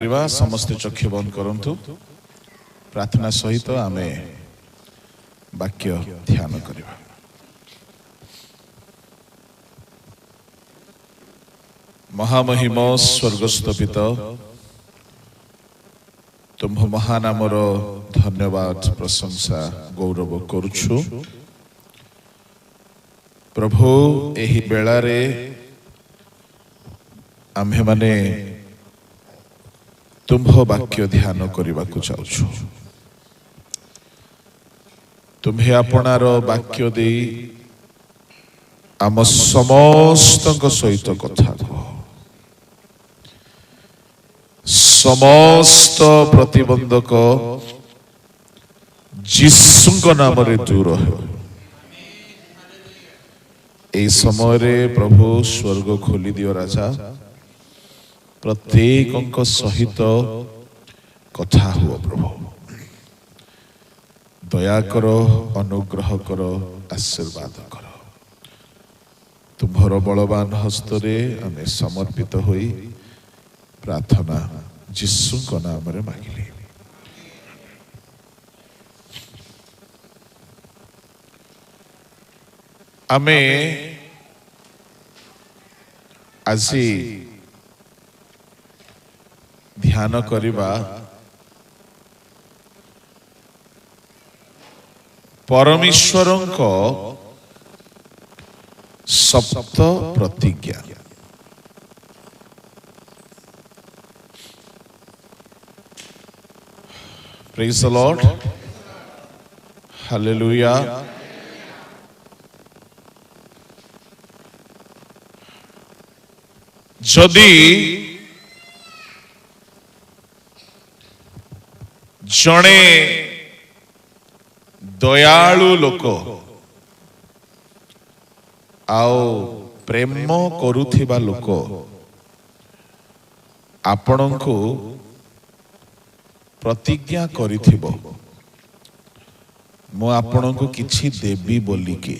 समस्ते चक्षु बंद करंतु प्रार्थना सहित आमे वाक्य ध्यान करिबा। महामहिम स्वर्गस्थ पिता तुम महानामर धन्यवाद प्रशंसा गौरव करुछु। प्रभु एही बेलारे आम्हे माने तुम्ह वाक्य ध्यान करने को चाहूँ। तुम्हें आपणार वाक्य दे आम समस्त सहित कथा कह, समस्त प्रतिबंधक जीसुଙ୍କ नाम रे दूर हो। ए समय रे प्रभु स्वर्ग खोली दियो राजा, प्रत्येक सहित कथा हुआ प्रभु। दया कर, अनुग्रह कर, आशीर्वाद कर। तुम्हार बलवान हस्तरे आमे समर्पित होई प्रार्थना जीसुଙ୍କ नाम रे मांगिली। आमे आजी ध्यान करिबा परमेश्वरଙ୍କ सप्त प्रतिज्ञा। Praise the lord, hallelujah. जदि जणे दयालु लोक आओ प्रेम करुथिबा लोक आपणको प्रतिज्ञा करिथिबो मु आपणको किछि देबी बोलिके,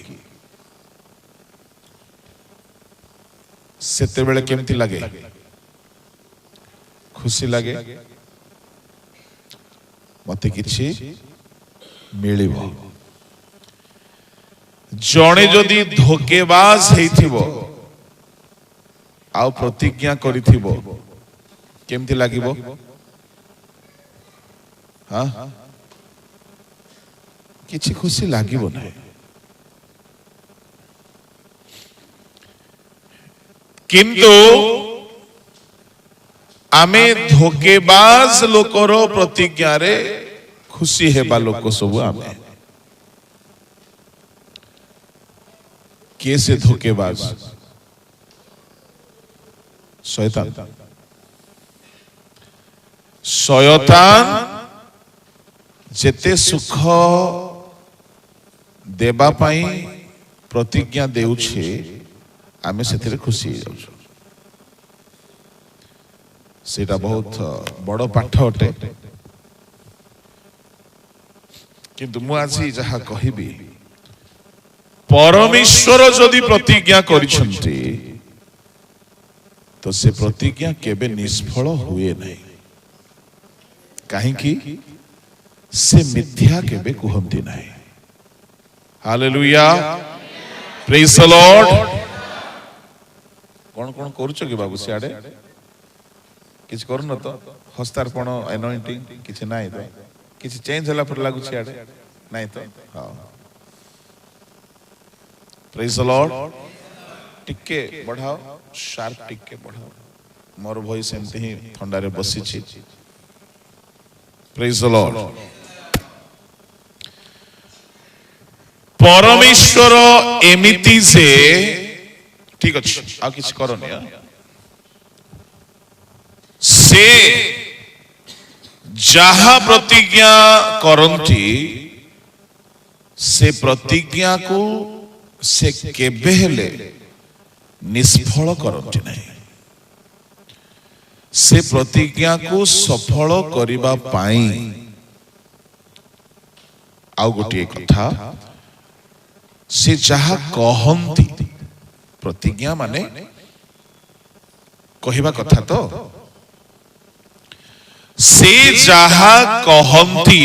सेते बेले केमती लागे? खुशी लागे, मते किछि मिलिबो। जणे जदि धोकेबाज हेइथिबो आउ प्रतिज्ञा करिथिबो केमती लागिबो? हां, किछि खुशी लागिबो नै। किंतु आमे धोकेबाज लोकर प्रतिज्ञा रे खुशी हेबा लोक सब आमे। कैसे धोकेबाज? शैतान। शैतान जेते सुख देबा पाई प्रतिज्ञा देउछे आमे सेथिरे खुशी हो जाउछु। सेटा बहुत बड़ पाठ अटे। किंतु मु आज जहा कहिबी, परमेश्वर जदि प्रतिज्ञा करिसंती तो से प्रतिज्ञा केबे निष्फल हुए नहीं। काहे कि से मिथ्या केबे कहंती नहीं। Hallelujah, praise the Lord. कौन कौन करूछ कि बाबू सियाडे? किछ करन तो हस्तार्पण एनॉइंटिंग किछ नाही तो किछ चेंज होला पर लागु सियाडे नाही तो। हां, प्रेज द लॉर्ड। टिके बढ़ाओ, शार्प टिके बढ़ाओ। मोर वॉइस एमती ही ठंडा रे बसी छी। Praise the Lord. परमेश्वर एमिति से ठीक अछि, आ किछ करनी से जहा प्रतिज्ञा करंती से प्रतिज्ञा को से केबे हेले निष्फल करंती नहीं। से प्रतिज्ञा को सफल करिबा पाई आउ गोटे कथा, से जहा कहंती, प्रतिज्ञा माने कहिबा कथा तो से जहा कहंती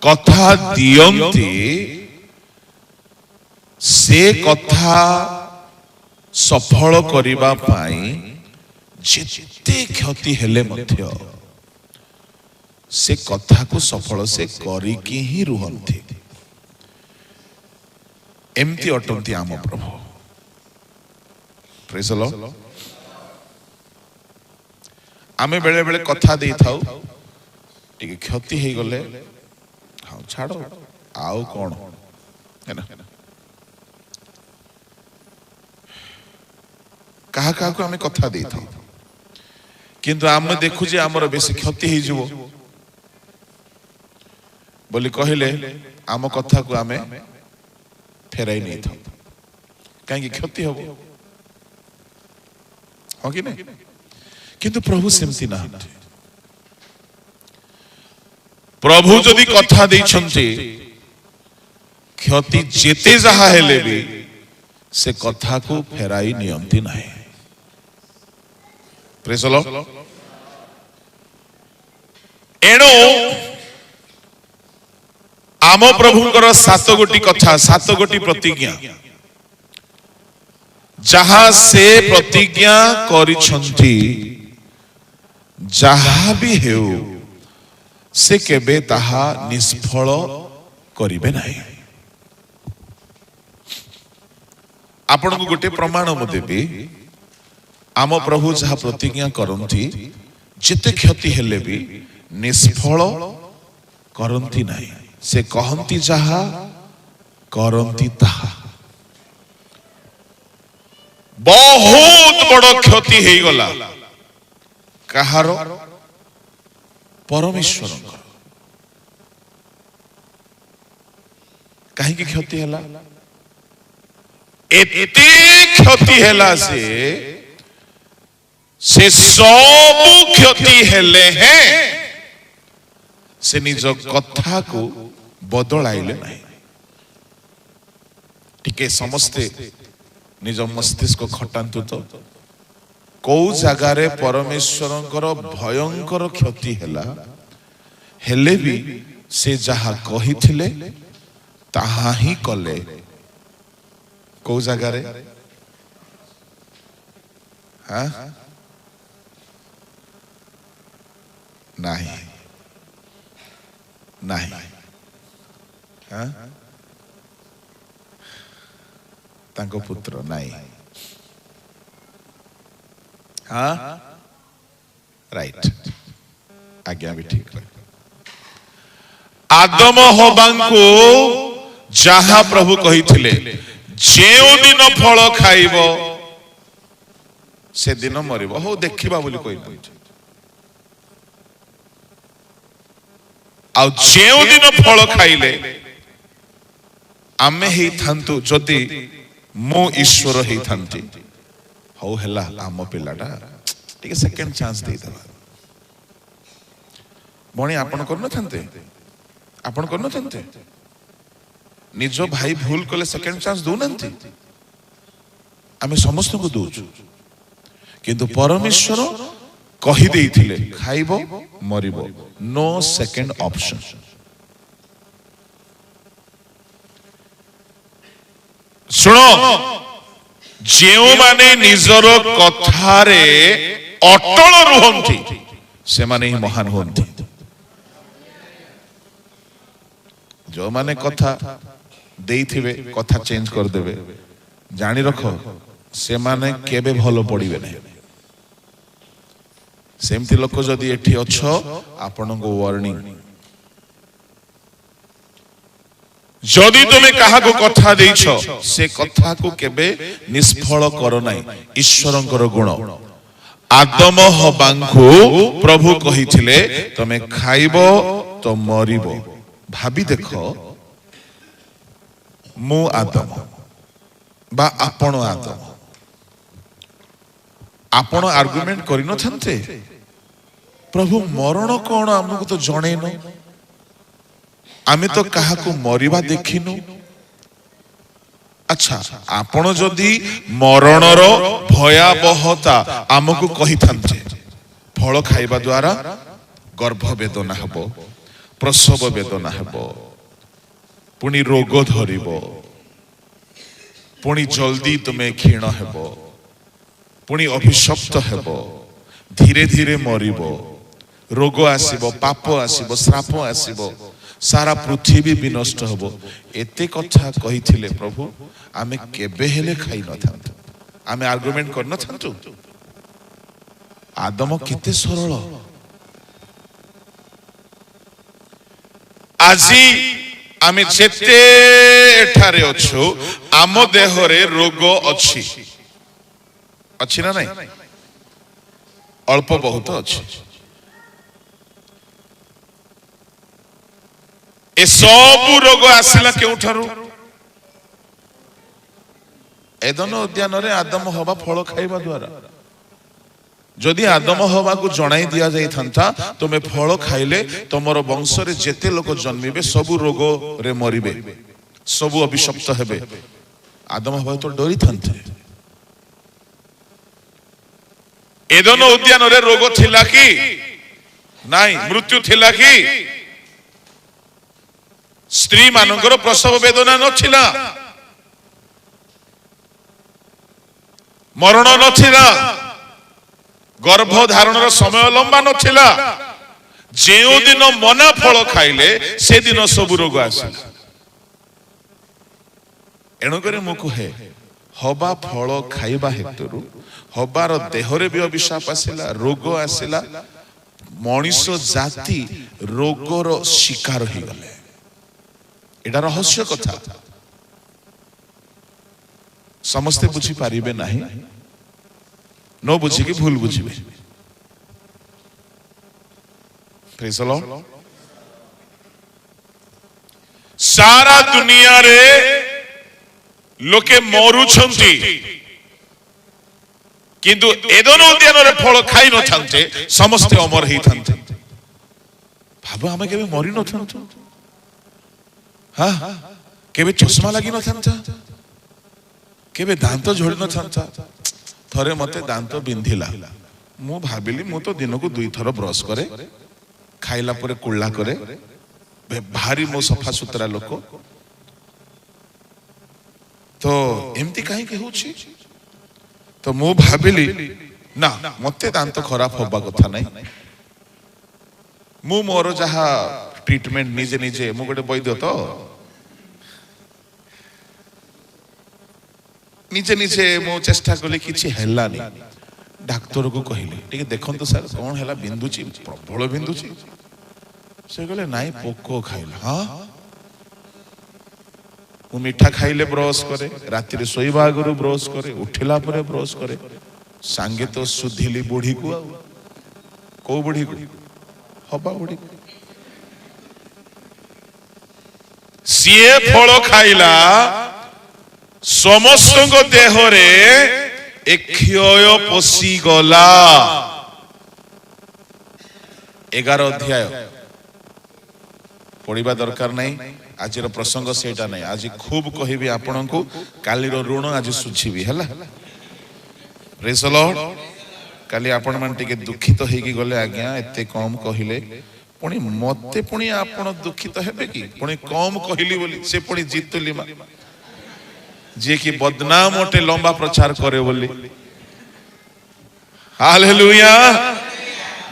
कथा दियंती से कथा सफल करिबा पाई जेते क्षति हेले मध्य से कथा को सफल से करिकी ही रुहंती एमती अटंती आम प्रभु। Praise the Lord. आमे बेले बेले कथा दे थाउ टिके क्षति हे गले हाँ छाड़ो आउ कौन है ना कहा कहा को आमे कथा दे थाउ किंतु आमे देखु जे हमर बेसी क्षति हे जबो बोली कहले आम कथा को आमे फेराई नहीं था कहीं क्षति हबो हो कि नहीं किंतु प्रभु सेमती ना प्रभु जदि कथा देछन्ते क्षति जेते जहा हेले भी से कथा को फेराई नियंती नहीं। Praise the Lord. एणो आम प्रभुंकर 7 गोटी कथा 7 गोटी प्रतिज्ञा जहा से प्रतिज्ञा करिछन्ति जहा भी हेउ से केबे ताहा निष्फल करिबे नाही। आपण को गोटे प्रमाण मु देबी आम प्रभु जहा प्रतिज्ञा करन्ति जेते क्षति हेले भी निष्फल करन्ति नाही से कहन्ति जहा करन्ति ताहा। बहुत बड़ क्षति हे गला कहार परमेश्वर कहीं की क्षति हैला एते क्षति हैला से सब क्षति हेले हैं से निज कथा को बदलाइले नहीं। टिके समस्ते निज मस्तिष्क खटांतु तो कौ जगार परमेश्वरंकर भयंकर क्षति हैला हेले भी से जहा कहिथिले ताहा ही कले कौ जगार हाँ नहीं नहीं हाँ तांको पुत्र नहीं हाँ राइट आज्ञा भी ठीक है। आदम हबांको जहा प्रभु कहिथिले जेउ दिन फल खाइबो से दिन मरिबो हो देखिबा बोली कोइ नै आ जेउ दिन फल खाइले आमे ही थांतु जदि मो ईश्वर ही थांती हौ हेला आम पिलाटा टिके सेकंड चांस दे दबा बणी आपण करन थांते निज भाई भूल कले सेकंड चांस दो नंती आमे समस्त को दोछु किंतु परमेश्वर कहि देइथिले खाइबो मरिबो नो सेकंड ऑप्शन। सुनो जेउ माने निजर कथारे अटल रुहंती से माने ही महान होंती। जो माने कथा देइथिबे कथा चेंज कर देबे जानि रखो से माने केबे भलो पड़िबे नै। सेमती लोक जदि एठी अछो आपन को वार्निंग जदि तुमे कहा को कथा देइछो से कथा को केबे निष्फल करो नाही। ईश्वरंकर गुण आदम हबांको प्रभु कहिथिले तमे खाइबो तो मरिबो। भाबी देखो मु आदम बा आपण आदम आपण आर्गुमेंट करि न छन्ते प्रभु मरण कोन हमकु तो जणे न आमे तो कहा को मरिबा देखिनु। अच्छा आपण जदि मरणर भयावहता आमको कहि थान्ते फल खाइबा द्वारा गर्भ वेदना हेब, प्रसव वेदना हेब, पुणी रोग धरिब, पुणी जल्दी तुम्हें क्षीण हेब, पुणी अभिशप्त हेब, धीरे धीरे मरिब, रोग आसीब, पाप आसीब, श्राप आसीब, सारा पृथ्वी विनष्ट हेब। एते कथा कहिथिले प्रभु आमे केबे हेले खाइ न थांतु, आमे आर्गुमेंट कर न थांतु। आदम केते सरल, आजी आमे जेते एठारे अछु आम देहरे रोग अछि, अछि ना नहीं? अल्प बहुत अछि। ए सब रोग आसिला केउठारु? एदन उद्यान रे आदम हवा फल खाइबा द्वारा। जदि आदम हवा को जणाई दिया जाई थांता तुमे फल खाइले तमरो वंश रे जेते लोक जन्मिबे सबु रोग रे मरिबे, सबु अभिशप्त हेबे। आदम हवा तो डरी थांते। एदन उद्यान रे रोग थिला कि नाही? मृत्यु थिला कि? स्त्री मानकर प्रसव वेदना नथिला, मरण नथिला, गर्भ धारणर समय लंबा नथिला। जेउ दिन मना फल खाइले से दिन सब रोग आसिला। एणु करे मु कहे हवा फल खाइबा हेतुरु हबार देहरे भी अभिशाप आसिला, रोग आसिला, मनीष जाति रोगर शिकार हो गले। एटा रहस्य कथा, समस्ते बुझी पारिबे नाही, न बुझी कि भूल बुझिबे। Praise the Lord. सारा दुनिया रे लोके मरुछंती किंतु एदन उद्यान रे फल खाई न थांते, समस्ते अमर ही थांते। भाबो आमे केबे मरि न थांतु, हाँ केबे चश्मा लगी न थांता, केबे दांत झोड़ी न थांता। थरे मते दांत बिंधिला, मु भाबिली मु तो दिन को 2 थर ब्रश करे, खाइला परे कुल्ला करे, भारी मो सफा सुतरा लोक। तो एमती कहीं के होछि? तो मु भाबिली ना मते दांत खराब होबा कथा नहीं। मु मोर जहा ट्रीटमेंट निजे निजे मु गोटे वैद्य तो निजे निजे मो चेष्टा कले किछि हेला नहीं। डाक्टर को कहले टिके देखन तो सर कोन हेला, बिंदुची प्रबल बिंदुची। से कहले नाई पोको खाइला। हाँ मु मीठा खाइले ब्रश करे, राति रे सोइबा आगरु ब्रश करे, उठिला परे ब्रश करे। सांगे तो सुधिली बुढ़ी को, को बुढ़ी को? हबा बुढ़ी को। सीए फल खाइला समस्त देहरे एक क्षय पशी गला। 11 अध्याय पढ़िबा दरकार नहीं। आज प्रसंग सेटा नहीं। आज खूब कहबी आपण को, कालीर ऋण आज सुझिबी हैला। Praise the Lord. काली आपण मान टिके दुखित होइकी गले, आज्ञा एते कम कहिले पुणी मते पुणी आपण दुखित हेबे कि? पुणी कम कहली बोली से पुणी जीतली मा जे कि बदनाम ओटे लंबा प्रचार करे बोली। Hallelujah,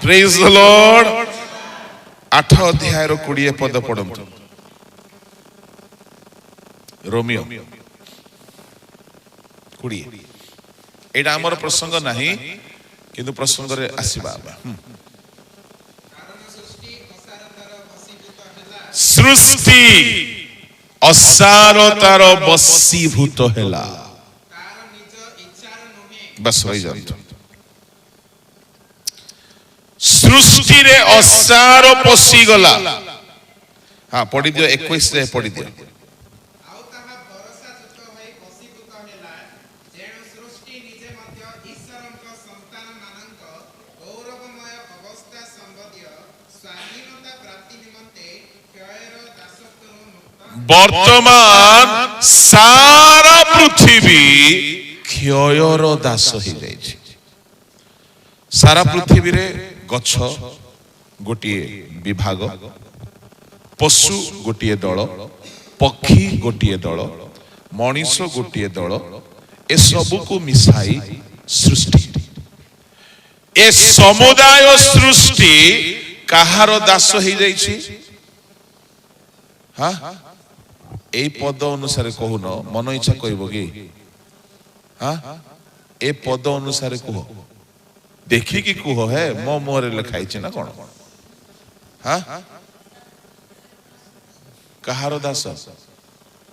praise the Lord. 8 अध्याय 20 पद पढ़ंतु। रोमियो 20। एटा हमर प्रसंग नहीं किंतु प्रसंग रे आसीबा। सृष्टि असारतार बसीभूत हेला। बस वही जानतो। सृष्टि रे असार पसी गला। हाँ पढ़ी दियो, 21 रे पढ़ी दियो। वर्तमान सारा पृथ्वी क्षयर दास हो जाए। सारा पृथ्वी रे गछ गोटे विभाग, पशु गोटे दल, पक्षी गोटे दल, मनीष गोटे दल, ए सबू को मिसाई सृष्टि। ए समुदाय सृष्टि कहार दास हो जाइछि? हाँ, ए पद अनुसार कहून, मन इच्छा कहब कि? हाँ, ए पद अनुसार कह, देखिकी कह है मो मुहरे लिखाई ना कौन? हाँ, कहार दास?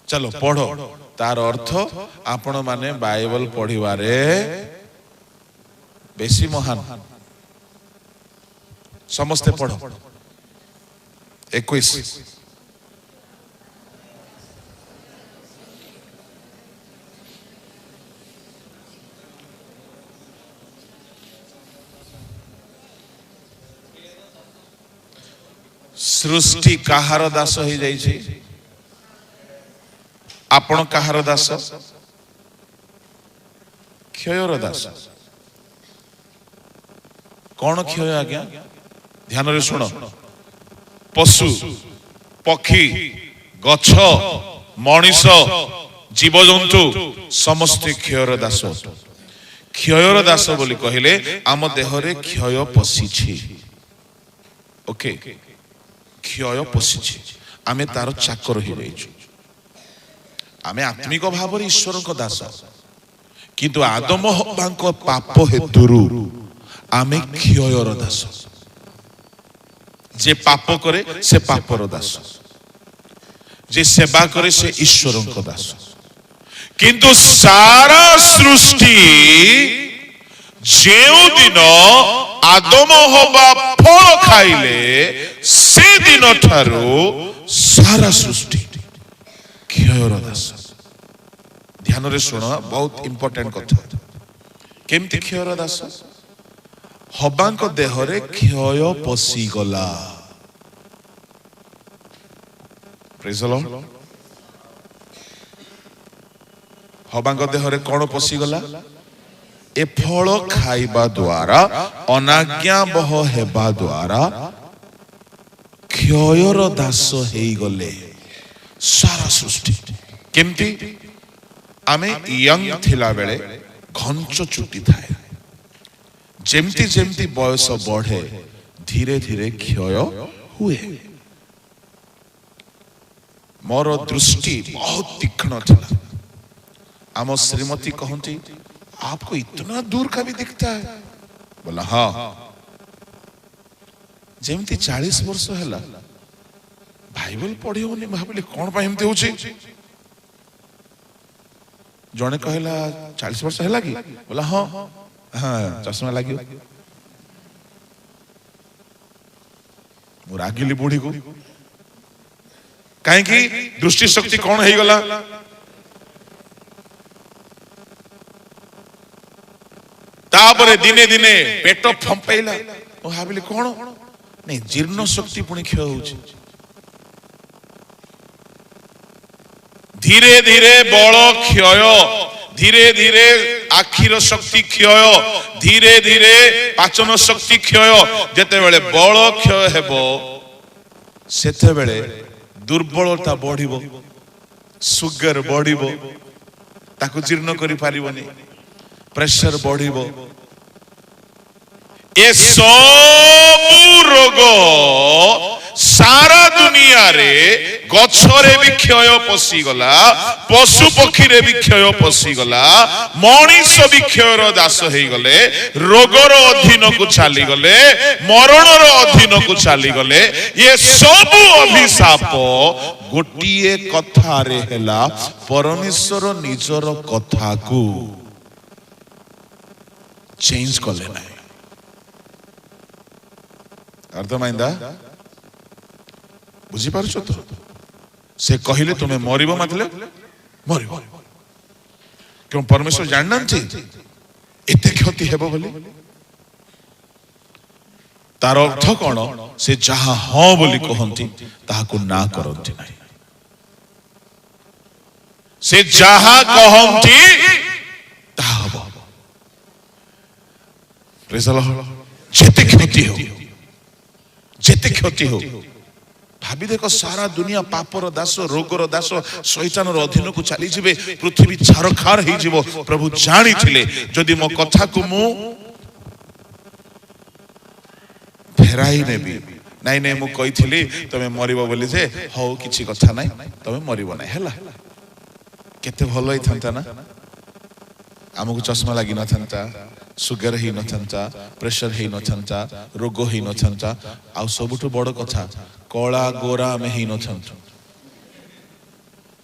चलो पढ़ो तार अर्थ। आपण माने बाइबल पढ़िबारे बेसी महान, समस्ते पढ़ो। 21 सृष्टि कहार दास हो जाइछि? आपण कहार दास? क्षयर दास। कौन क्षय आज्ञा? ध्यान रे सुनो, पशु पक्षी गछ मनीष जीवजंतु समस्ते क्षयर दास। क्षयर दास बोली कहले आम देहरे क्षय पशिछि। ओके, क्षय पशिछि, आमे तार चाकर हो जाइछु। आमे आत्मिक भाव रे ईश्वर को दास, किंतु आदम हव्वा को पाप हेतुरु आमे क्षयर दास। जे पाप करे से पापर दास, जे सेवा करे से ईश्वर को दास। किंतु सारा सृष्टि जेउ दिन आदम हव्वा फल खाइले से दिन ठारू सारा सृष्टि क्षयर दास। ध्यान रे सुन, बहुत इंपोर्टेंट कथा। केमती क्षयर दास? हब्बांक देहरे क्षय पसी गला। Praise the lord. हब्बांक देहरे कौन पसी गला? ए फल खाइबा द्वारा अनाज्ञा बह हेबा द्वारा क्षयर दास हेई गले सारा सृष्टि। केमती? आमे यंग थिला बेले घंच चुटी थाए, जेमती जेमती बयस बढ़े धीरे धीरे क्षय हुए। मोर दृष्टि बहुत तीक्ष्ण था। आम श्रीमती कहती आपको इतना दूर का भी दिखता है? बोला हाँ। जेमती 40 वर्ष है बाइबल पढ़ी होनी, भाविली कौन पाई एमती होची? जने कहला 40 वर्ष है कि? बोला हाँ हाँ, चश्मा लगे। रागिली बुढ़ी को कहीं दृष्टि शक्ति कौन है गला? तापरे दिने दिने पेट फंपाइला। भाविली कौन? नहीं, जीर्ण शक्ति पुणी क्षय होची। धीरे धीरे बल क्षय, धीरे धीरे आखिर शक्ति क्षय, धीरे धीरे पाचन शक्ति क्षय। जेते बेले बल क्षय हेबो सेते बेले दुर्बलता बढ़िबो, सुगर बढ़िबो, ताको जीर्ण करि पारिबोनी, प्रेशर बढ़िबो। ए सबु रोग सारा दुनिया रे गछरे भी क्षय पसी गला, पशु पक्षी रे भी क्षय पसी गला, मनीष भी क्षयर दास हेई गले, रोगर अधीन को चली गले, मरणर अधीन को चली गले। ये सब अभिशाप गोटिए कथा रे हेला, परमेश्वर निजर कथा को चेंज कले ना। अर्थमाइंदा बुझी पारुछ तो? से कहिले तुमे मरिबो मतलब मरिबो। क्यों? परमेश्वर जाननांती एते क्षति हेबो बोली। तार अर्थ कौन? से जहा हाँ बोली कहंती ताहाको ना करंती नहीं। से जहा कहंती ताहा हबो। Praise the Lord. जेते क्षति हो, जेते क्षति हो, भाभी देखो सारा दुनिया पापर दास, रोगर दास, शैतान अधीन को चली जिवे, पृथ्वी छारखार हो जिवो। प्रभु जानी थिले जदि मो कथा को मु फेराई नेबी, नाई नाई मु कही थिली तमे मरिबो बोली जे, हो किछि कथा नाई, तमे मरिबो नाई हैला। केते भलो ही थांता ना, आमको चश्मा लगी न थांता, सुगर ही न थांता, प्रेशर ही न थांता, रोग ही न थांता, आ सबुठु बड़ कथा कला गोरा में ही न थांतु,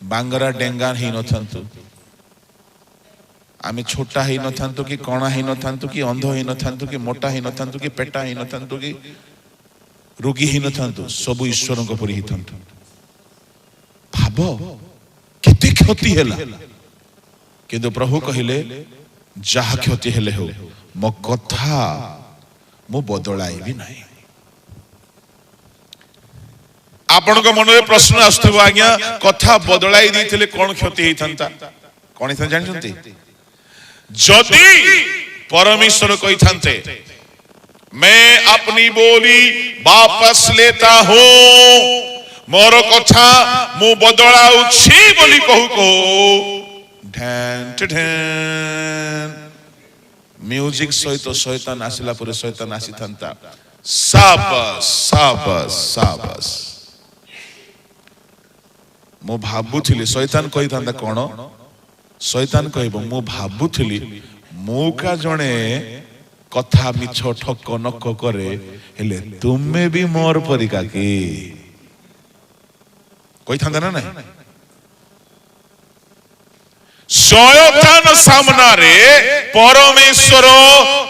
बांगरा डेंगा ही न थांतु, आमे छोटा ही न थांतु कि कणा ही न थांतु कि अंध ही न थांतु कि मोटा ही न थांतु कि पेटा ही न थांतु कि रोगी ही न थांतु, सबु ईश्वर को परि ही थांतु। भाबो केते क्षति हैला, किंतु प्रभु कहिले जहा क्षति हेले हो मो कथा मु बदलाई भी नहीं। आपण को मन में प्रश्न आसुथबो आज्ञा कथा बदलाई दैथिले कोन क्षति हेई थांता, कोन हेई जानि छथि? जदि परमेश्वर कहि थांते मैं अपनी बोली वापस लेता हूं, मोर कथा मु बदलाउछि बोली कहू को म्यूजिक सहित शैतान आसिला पर शैतान आसी थांता। साबास साबास साबास। मु भाबुथिली शैतान कहि थांता कोन? शैतान कहबो मु भाबुथिली मौका जणे कथा मिछ ठक नक करे हेले तुमे भी मोर परिका की कहि थांता ना नहीं? शैतान सामना रे परमेश्वर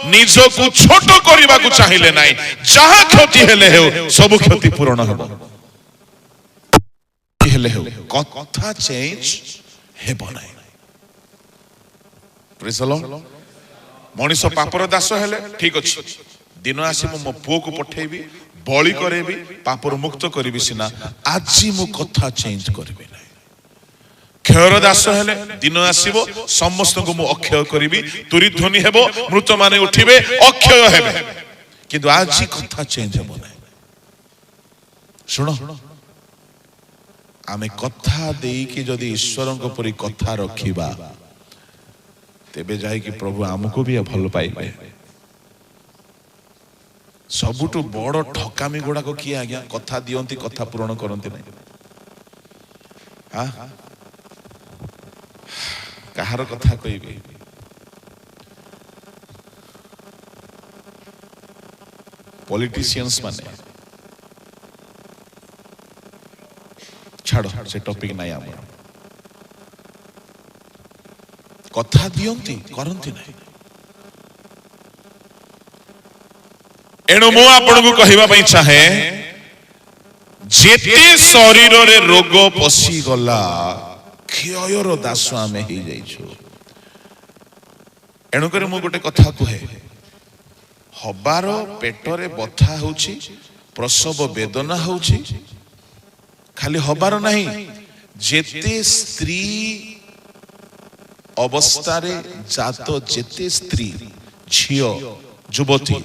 निज को छोट करबा को चाहिए नहीं, जहा क्षति हेले हो सब क्षति पूर्ण हेबो हेले हो कथा चेंज हेबो नहीं। Praise the Lord. मनीष पापर दास हेले ठीक अछि, दिन आसी मो पुओ को पठेबी, बळी करेबी, पापर मुक्त करबी सिना, आज मो कथा चेंज करबी नहीं। क्षयर दास हेले दिन आसीबो समस्त को मु अक्षय करिबी, तुरी ध्वनि हेबो, मृत माने उठिबे, अक्षय हेबे, किंतु आज कथा चेंज हेबो नै। सुनो आमे कथा देई कि जदि ईश्वर को परि कथा रखिबा तेबे जाय कि प्रभु हमको भी भल पाइबे। सबुटु बड़ ठकामी गुडा को किए आज्ञा कथा दियंती कथा पूर्ण करंती नै। हां कहार कथा कहबी? पॉलिटिशियंस माने छाड़ो से टॉपिक नहीं आम कथा दियंती करंती नहीं। एणु मु आपन को कहिबा पई चाहे जेते शरीर रे रोग पसी गला क्षयर दास आमे ही जाइछु। एणु करे मु गोटे कथा कहे हबार पेटरे बथा होछि, प्रसव वेदना होछि, खाली हबार नहीं जेते स्त्री अवस्था रे जात जेते स्त्री झियो युवती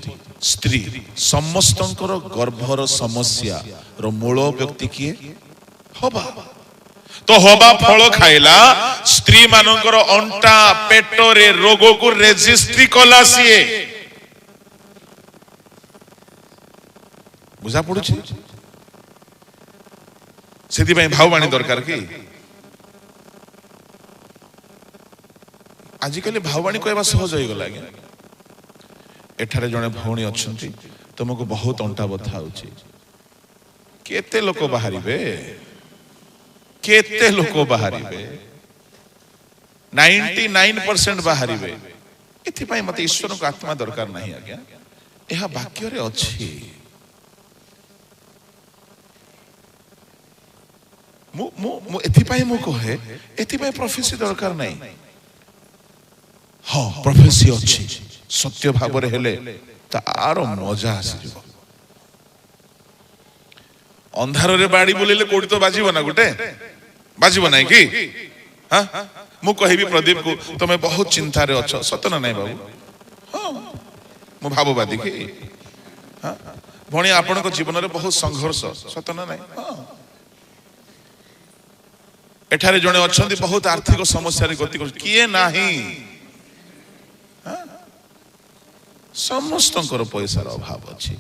स्त्री समस्तंकर गर्भर समस्या रो मूल व्यक्ति किए हबा। तो हबा फल खाइला स्त्री मानकर अंटा पेटरे रोग को रेजिस्ट्री कला सीए बुझा पड़ुछि। सेति भाई भाववाणी दरकार कि आजिकल भाववाणी कहवा सहज हो गला। एठारे जने भौणी अछंती तुमको बहुत अंटा बथा होछि, केते लोक बाहरिबे, केते लोक बाहरिबे, 99% बाहरिबे। एथि पई मते ईश्वर को आत्मा दरकार नहीं आज्ञा, एहा वाक्य रे अछि। मु एथि पई मु कहे एथि पई प्रोफेसी दरकार नहीं। हाँ प्रोफेसी अछि सत्य भाव रे हेले तार मजा आसी जिवो। अंधार रे बाड़ी बोलेले कोडी तो बाजिबो ना, गुटे बाजिबो नाही कि? हां मु कहिबी प्रदीप को तमे बहुत चिंता रे अछ, सत ना नाही बाबू? हां मु भाववादी कि भणी आपण जीवन में बहुत संघर्ष सत ना नहीं एठारे जड़े अच्छा बहुत आर्थिक समस्या गति कर किए नहीं समस्त पैसार अभाव अच्छी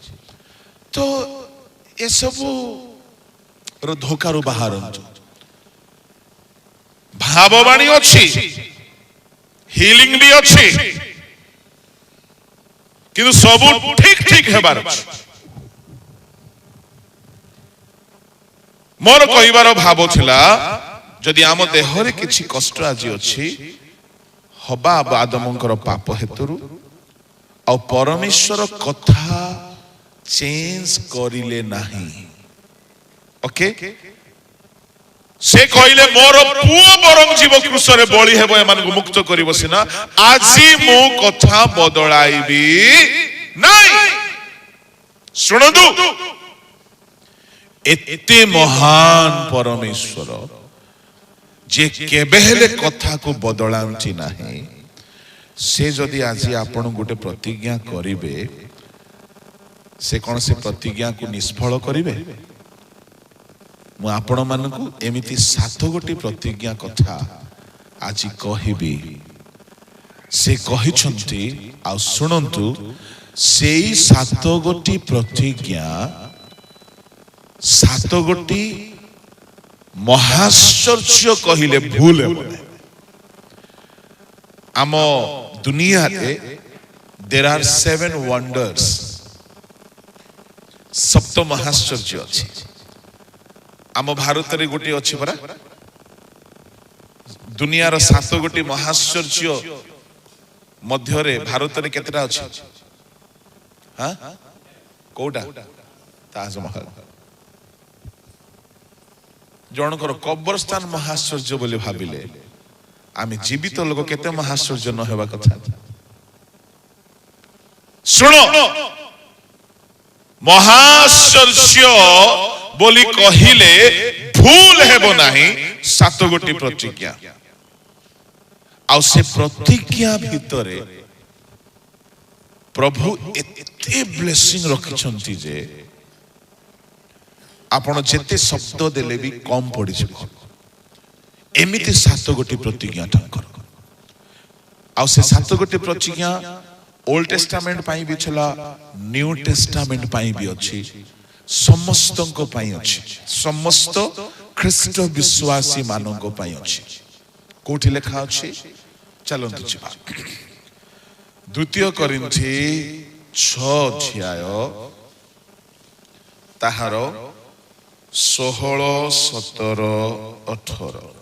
तो ये सब धोकारु बाहर भाववाणी अच्छी हिलिंग भी अच्छी किंतु सब ठीक ठीक है मोर कहबार भाव थिला जदि आम देहरे किछि कष्ट आज अच्छी हबा आदमंकर पाप हेतु आ परमेश्वर कथा चेंज करिले नाही ओके से कहले मोर पुओ बरम जीव कृष्ण बलि हेबो एमान को मुक्त करिवो सिना आजी मो कथा बदलाइबी नाही सुनदु एते महान परमेश्वर जे केबेले कथा को बदलाउची नाही से जदि आज आपण गोटे प्रतिज्ञा करिवे से कौन से प्रतिज्ञा को निष्फल करिवे मु आपण मानकु एमिति 7 गोटी प्रतिज्ञा कथा आज कहिबी से कहिछंती आ सुनंतु सेई 7 गोटी प्रतिज्ञा 7 गोटी महाश्चर्य कहिले भूल हेबो आम दुनिया रे देयर आर 7 वंडर्स सप्त महाश्चर्य अच्छी आम भारत रे गोटी अच्छी परा दुनिया रो 7 गोटी महाश्चर्य मध्य रे भारत रे केतेटा अच्छी हां कोटा ताजमहल जनकर कब्रस्तान महाश्चर्य बोली भाबिले आमी जीवित लोक केते महाश्चर्य न हेबा कथा सुनो महाश्चर्य बोली कहिले भूल हेबो नाही 7 गोटी प्रतिज्ञा आ से प्रतिज्ञा भितरे प्रभु एते ब्लेसिंग रखिछंती जे आपण जेते शब्द देले भी कम पड़ी जिवो एमिति 7 गोटी प्रतिज्ञा ठंकर आ से 7 गोटी प्रतिज्ञा ओल्ड टेस्टामेंट पाई भी छला न्यू टेस्टामेंट पाई भी अछि समस्तंको पाई अछि समस्त ख्रीष्ट विश्वासी मानंको पाई अछि कोठी लेखा अछि चलंतु जिबा द्वितीय कोरिन्थी 6 अध्याय ताहारो 16 17 18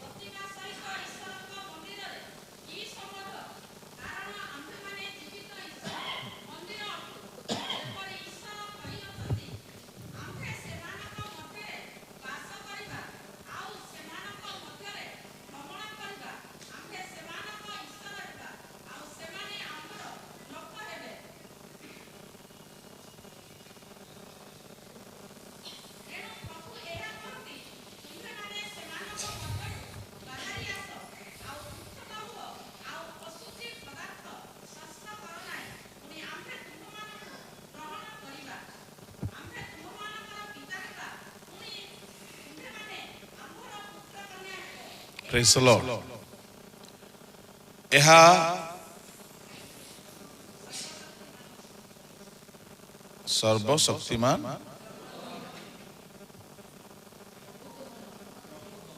Praise the Lord. एहा सर्वशक्तिमान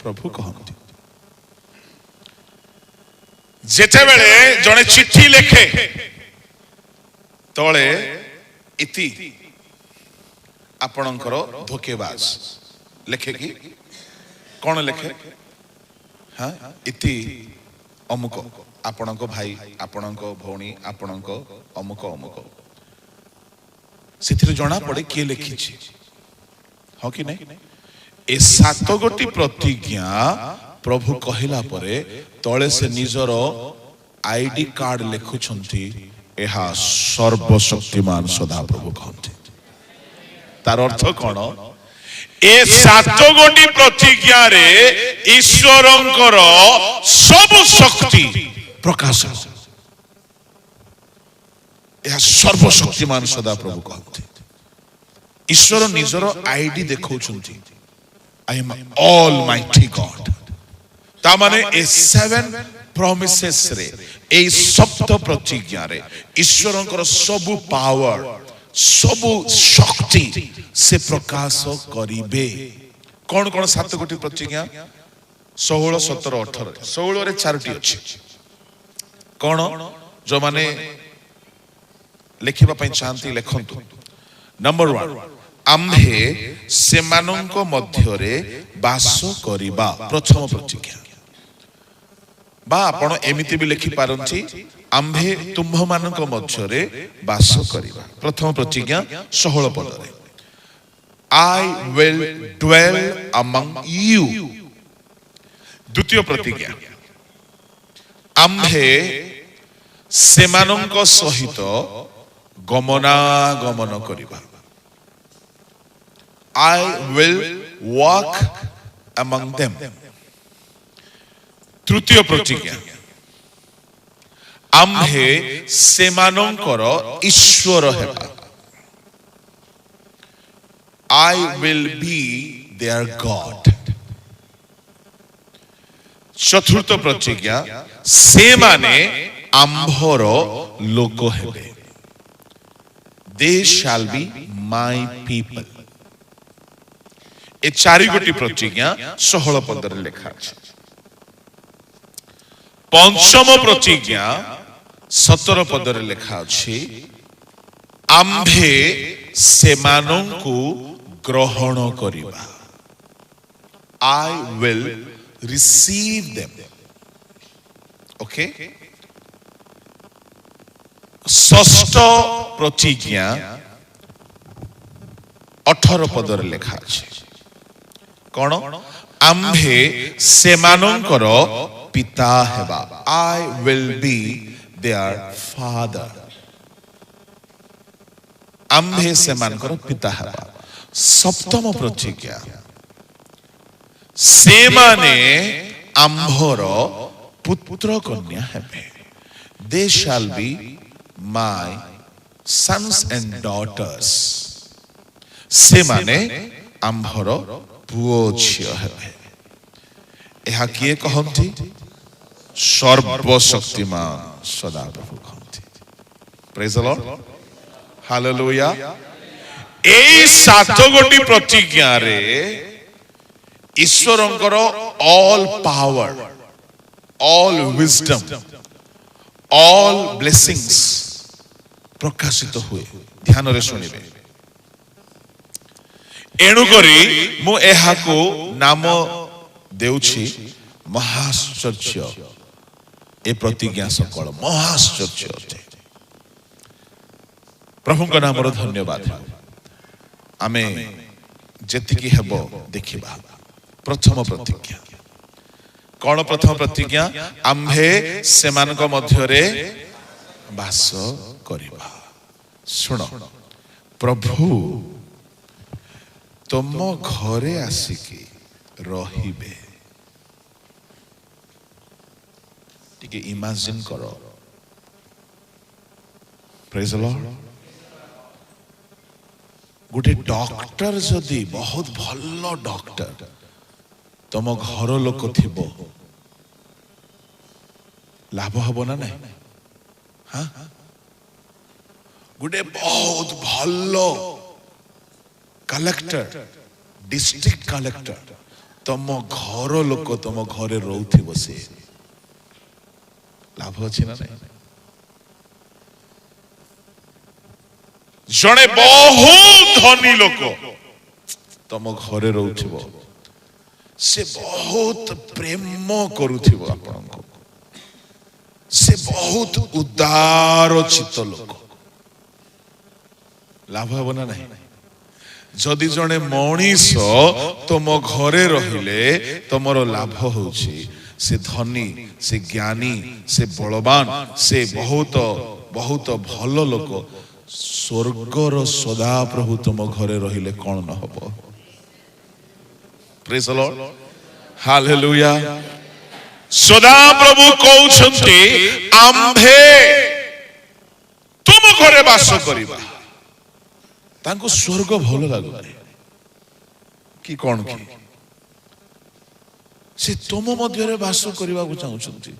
प्रभु कहते जेते बेले जने चिट्ठी लेखे तळे इति आपणकर धोकेबाज लेखे कि कौन लेखे हाँ इति अमुक आपणक भाई आपणक भौणी आपणक अमुक अमुक से जना पड़े किए लिखी हाँ कि नहीं ए 7 गोटी प्रतिज्ञा प्रभु कहला परे तले से निजर आईडी कार्ड लिखुछंती एहा सर्वशक्तिमान सदा प्रभु कहते तार अर्थ कौन ए 7 गोटी प्रतिज्ञा रे ईश्वरंकर सब शक्ति प्रकाश यह सर्वशक्तिमान सदा प्रभु कहते ईश्वर निजर आईडी देखौछंती आई एम ऑलमाइटी गॉड ता माने ए 7 promises रे ए सप्त प्रतिज्ञा रे ईश्वरंकर सबु पावर सबु शक्ति से प्रकाश करिबे कोन कोन 7 कोटी प्रतिज्ञा 16 17 18 16 रे 4टी अछि कोन जो माने लिखिबा पई चाहंती लेखंतु नंबर 1 आम्भे सेमानंक मध्यरे वास करिबा प्रथम प्रतिज्ञा बा आपण एमिति भी लिखि पारंती आम्भे तुम्भ मानक मध्यरे वास करिबा प्रथम प्रतिज्ञा 16 पद रे I will dwell among you द्वितीय प्रतिज्ञा आम्भे सेमानंक सहित गमनागमन करिबा I will walk among them तृतीय प्रतिज्ञा आम्भे सेमानंकर ईश्वर हेबा I will be their God चतुर्थ प्रतिज्ञा से माने आम्भर लोक हेबे They shall be my people ए चारि गोटी प्रतिज्ञा 16 पद रे लिखा अछि पंचम प्रतिज्ञा 17 पद रे लिखा अछि आम्भे सेमानंकु ग्रहण करिबा I will receive them okay षष्ठ प्रतिज्ञा 18 पद रे लिखा अछि कोन आम्भे सेमानंकर पिता हेबा I will be their father आम्भे सेमानकर पिता हेबा सप्तम प्रतिज्ञा से माने आम्भर पुत्र कन्या हेबे They shall be my sons and daughters से माने आम्भर पुओ झियो हेबे एहा किए कहंती सर्वशक्तिमान सदा प्रभु कहंती प्रेज द लॉर्ड हालेलुया एई 7 गोटी प्रतिज्ञा रे ईश्वरंकर all power all wisdom all blessings प्रकाशित हुए ध्यान रे सुनिबे एणु करी मु एहा को नाम देउछि महाश्चर्य ए प्रतिज्ञा सकल महाश्चर्य अटे प्रभु का नाम रो धन्यवाद आमे जेतिकी हेबो देखिबा प्रथम प्रतिज्ञा कोन प्रथम प्रतिज्ञा आम्भे सेमानक मध्यरे वास करिबा सुनो प्रभु तुम घरे आसिकी रहिबे टिके इमेजिन करो प्रेज द लॉर्ड गोटे डॉक्टर जदि बहुत भलो डॉक्टर तुम घर लोक थिबो लाभ हबो ना नहीं हाँ गोटे बहुत भलो कलेक्टर डिस्ट्रिक्ट कलेक्टर तुम घर लोक तुम घरे रहउथिबो से लाभ अछि ना नहीं जने बहुत धनी लोक तुम घरे रहउथिबो से बहुत प्रेम करुथिबो आपनको से बहुत उदार चित्त लोक लाभ हबो ना नहीं जदि जने मनीष तुम घरे रहिले तुमरो लाभ होउछि से धनी से ज्ञानी से बलवान से बहुत बहुत भलो लोक स्वर्गर सदा प्रभु तुम घरे रहिले कोन न हबो प्रेज द लॉर्ड हालेलुया सदा प्रभु कहउछंती आम्भे तुम घरे वास करिबा तांको स्वर्ग भल लगुनि कि कौन कि से तुम मध्य बास करने को चाहूँगी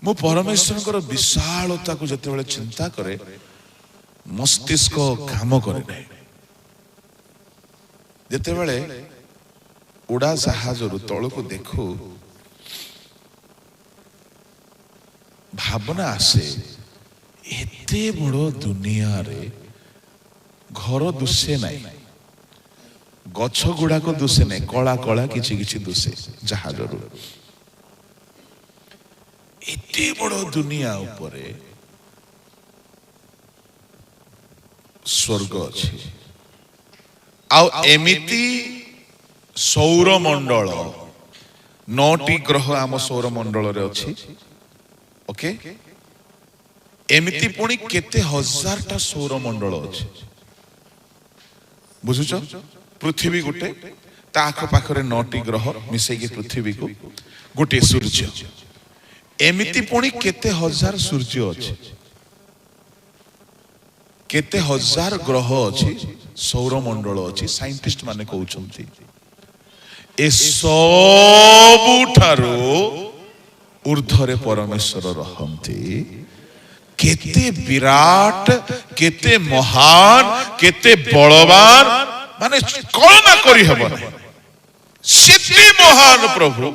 मु परमेश्वर विशालता को जिते चिंता करे मस्तिष्क काम करे जिते उड़ा जहाज तल को देखू भावना आसे एते बड़ दुनिया रे घर दुसे नहीं गछ गुड़ाक दुसे नहीं कला कला किछि किछि दुसे जहाज एते बड़ दुनिया उपरे स्वर्ग अछि आउ एमिति सौरमंडल 9टी ग्रह आम सौरमंडल रे अछि ओके एमिति पुणी केते हजारटा सौरमंडल अछि बुझुछ पृथ्वी गोटे ता आख पाखरे 9टी ग्रह मिसै के पृथ्वी को गोटे सूर्य एमिति पुणी केते हजार सूर्य अछि केते हजार ग्रह अछि सौरमंडल अछि साइंटिस्ट माने कहउछंती ए सबुठारो ऊर्ध्वरे परमेश्वर रहंती केते विराट केते महान केते बलवान माने कल्पना करि हबो सेते महान प्रभु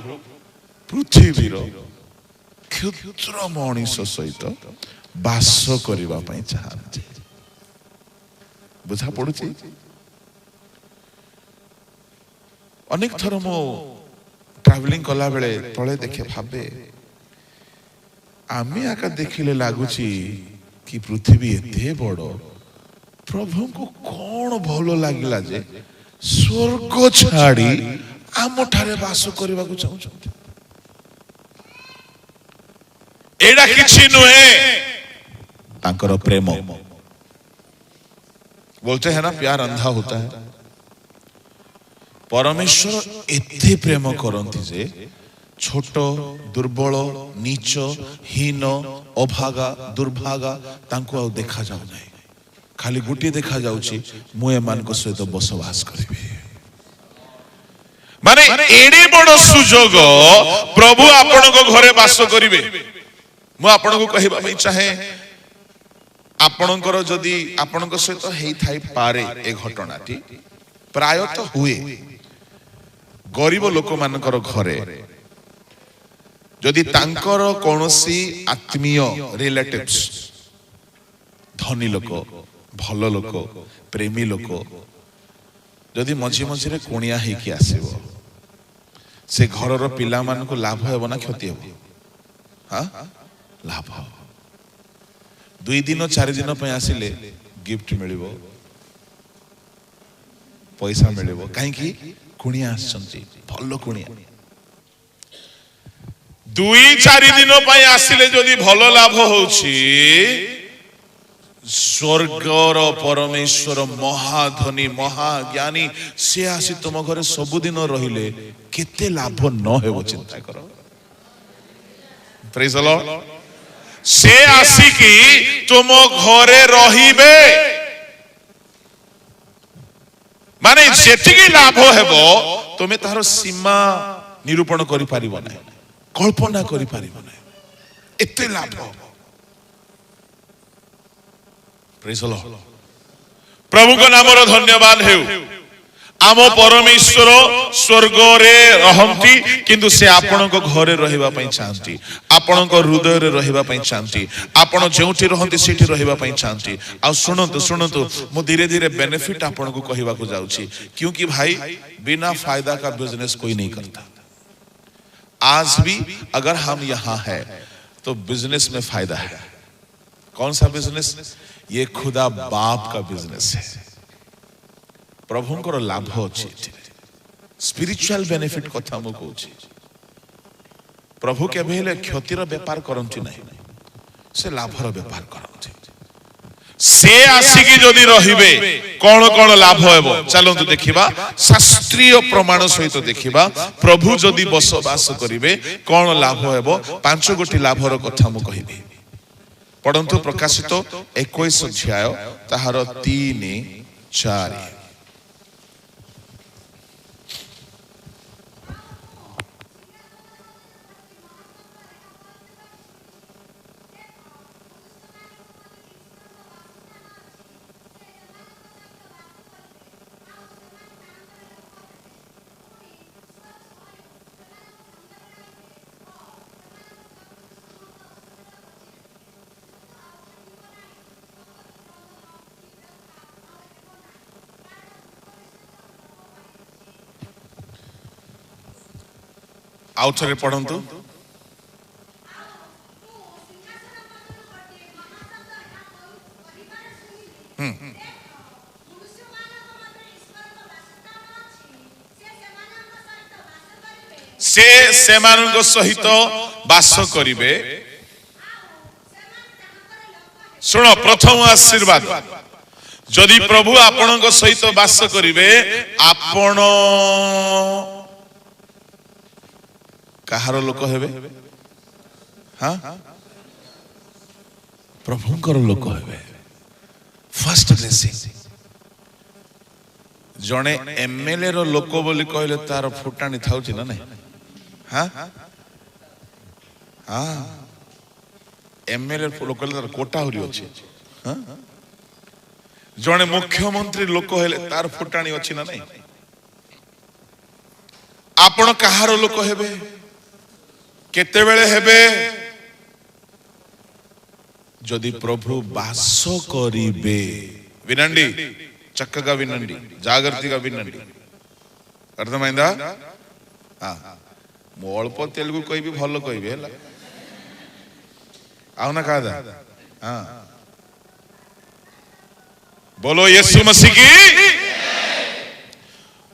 पृथ्वीर क्षुद्र मनीष सहित बास करबा पई चाहନ୍ତି बुझा पड़ुछि अनेक थर मो ट्रैवलिंग कला बेले तले देखे भाबे आमे आका देखिले लागुची कि पृथ्वी एते बड़ प्रभु को कौन भलो लागिला जे स्वर्ग छाड़ी आम ठारे बास करबा को चाहउछंती एडा किछि नुहे तांकर प्रेम बोलते हैं ना प्यार अंधा होता है परमेश्वर एते प्रेम करंती जे छोट दुर्बल नीच हीन अभागा दुर्भागा तांको आ देखा जाउ नै खाली गुटी देखा जाउची मु एमान को सहित बसवास करिवे माने एडे बड़ सुजोग प्रभु आपण को घरे बास करिवे मु आपण को कहबा पई चाहे आपणकर जदि आपणक सहित हेई थाई पारे ए घटनाटी प्रायतः हुए गरीब लोक मानकर घरे जदि तांकर कोनोसी आत्मीय रिलेटिव्स धनी लोक भल लोक प्रेमी लोक जदि मझी मझी रे कुणिया हेकी आसीबो से घरर पिला मान को लाभ हेबो ना क्षति हेबो हां लाभ 2 दिन 4 दिन पे आसिले गिफ्ट मिलिबो पैसा मिलिबो काहे कि कुणिया आछंती भलो कुणिया 2-4 दिन पे आसिले जदि भलो लाभ होउची स्वर्गर परमेश्वर महाधनी महाज्ञानी से आसी तुम घरे सब दिन रहिले केते लाभ न हेबो चिंता करो प्रेज द लॉर्ड से आसिकी तुम घरे रहिबे माने जेतिकी लाभ हेबो तुमे तार सीमा निरूपण करि पारिबो नै कल्पना करि पारिबो नै एते लाभ प्रेज द लॉर्ड प्रभु को नाम रो धन्यवाद हेउ आम परमेश्वर स्वर्ग रे रहंती किंतु से आपण को घरे रहिबा पई चाहंती आपण को हृदय रे रहिबा पई चाहंती आपण जेउठी रहंती सेठी रहिबा पई चाहंती आ सुनंतु मु धीरे धीरे बेनिफिट आपण को कहिबा को जाउची क्योंकि भाई बिना फायदा का बिजनेस कोई नहीं करता आज भी अगर हम यहाँ है तो बिजनेस में फायदा है कौन सा बिजनेस ये खुदा बाप का बिजनेस है प्रभु को लाभ अच्छी स्पिरिचुअल बेनिफिट कथा मु कहूँ प्रभु केबे हेले क्षतिर व्यापार करंती नहीं से लाभर व्यापार करंती से आसिकी जदि रहिबे कोन कोन लाभ हेबो चलंतु देखिबा शास्त्रीय प्रमाण सहित देखिबा प्रभु जदि बसवास करिवे कोन लाभ हेबो 5 गोटी लाभर कथा मु कहिबी पढ़ंतु प्रकाशित 21 अध्याय ତାହାର 3, 4 ଆଉ ଥରେ ପଢନ୍ତୁ। ସେ ସେମାନଙ୍କ ସହିତ ବାସ କରିବେ। ଶୁଣ, ପ୍ରଥମ ଆଶୀର୍ବାଦ, ଯଦି ପ୍ରଭୁ ଆପଣଙ୍କ ସହିତ ବାସ କରିବେ, ଆପଣ କାହାର ଲୋକ ହେବେ? ହଁ, ପ୍ରଭୁଙ୍କର ଲୋକ ହେବେ। First blessing. ଜଣେ ଏମଏଲଏ ର ଲୋକ ବୋଲି କହିଲେ ତାର ଫୁଟାଣି ଥାଉଛି ନା ନାଇଁ? ହଁ, ଏମଏଲଏ ଲୋକ ହେଲେ ତାର କୋଟା ଆହୁରି ଅଛି। ଜଣେ ମୁଖ୍ୟମନ୍ତ୍ରୀ ଲୋକ ହେଲେ ତାର ଫୁଟାଣି ଅଛି ନା ନାଇଁ? ଆପଣ କାହାର ଲୋକ ହେବେ? କେତେବେଳେ ହେବେ? ଯଦି ପ୍ରଭୁ ବାସ କରିବେ। వినండి, చక్కగా వినండి, జాగ్రత్తగా వినండి, అర్థమైందా? ମୁଁ ଅଳ୍ପ ତେଲୁଗୁ କହିବି, ଭଲ କହିବି ହେଲା, ଆଉ ନା କାదా? बोलो यीशु मसीह की।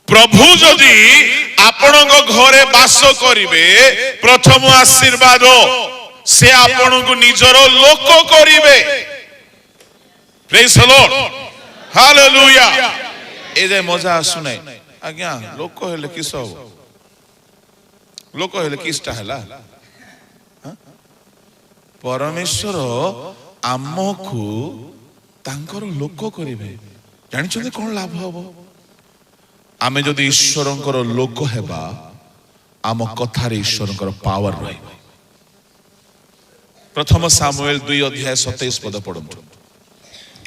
प्रभु जदि आपण घरे बास करिवे, प्रथम आशीर्वाद से आपण को निजर लोक करिवे। Praise the lord, hallelujah. ए जे मजा आसुने आज्ञा, लोक हेले किस हो, लोक हेले किसटा हला? परमेश्वर आमको तांकर लोक करिवे। जानिछते कोन लाभ हबो? आमे जदि ईश्वरंकर लोक हेबा, आम कथारे ईश्वरंकर पावर रहइबो। प्रथम सामुएल 2 अध्याय 27 पद पढंतु।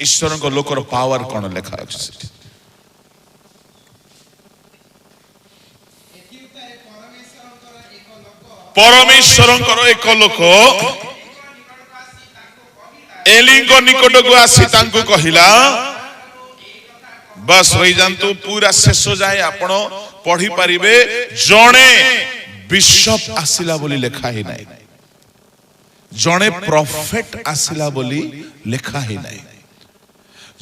ईश्वरंकर लोकर पावर कोन लेखा अछि सेठी? परमेश्वरंकर एक लोक एलिंग निकट को आसी तांको कहिला। बस रही जानतु, पूरा शेष जाए आपण पढ़ी पारिबे। जणे बिशप आसिला बोली लेखा ही नहीं, जणे प्रॉफिट आसिला बोली लेखा ही नहीं,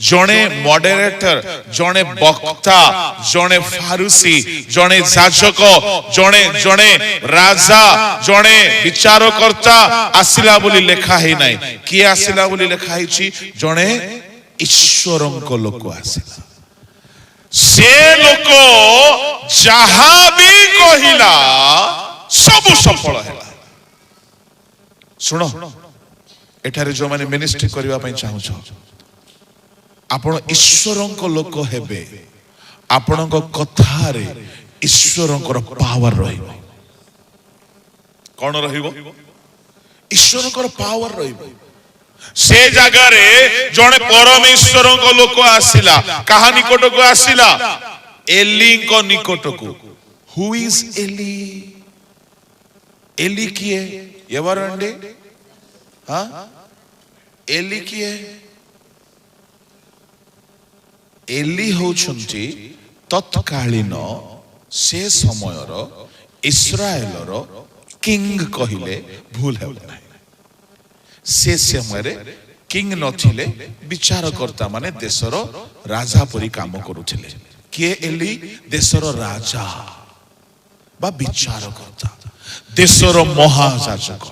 जणे मॉडरेटर, जणे वक्ता, जणे फारुसी, जणे जाजक, जणे जणे राजा, जणे विचारकर्ता आसिला बोली लेखा ही नहीं। किए आसिला बोली लेखा ही? जणे ईश्वरंक लोक आसिला। से लोक जहाँ भी कहिला सब सफल है। सुनो, एठारे जो माने मिनिस्ट्री करबा पई चाहू छ, आपण ईश्वरंक लोक हेबे। आपणक कथारे ईश्वरंकर पावर रहिबो। कोन रहिबो? ईश्वरंकर पावर रहिबो। से जगह रे जने परमेश्वर को लोक आसिला। कहा निकट को आसिला? एली को निकट को। Who is Eli? एली किए? एवरंडे? हाँ, एली किए? एली होछंती तत्कालीन से समयर इस्राएलर किंग कहिले भूल हेब नाही। से समय किंग नथिले, विचारकर्ता माने देशर राजा परी काम करुथिले। किए एली? देशर राजा बा विचारकर्ता, देशर महायाजक।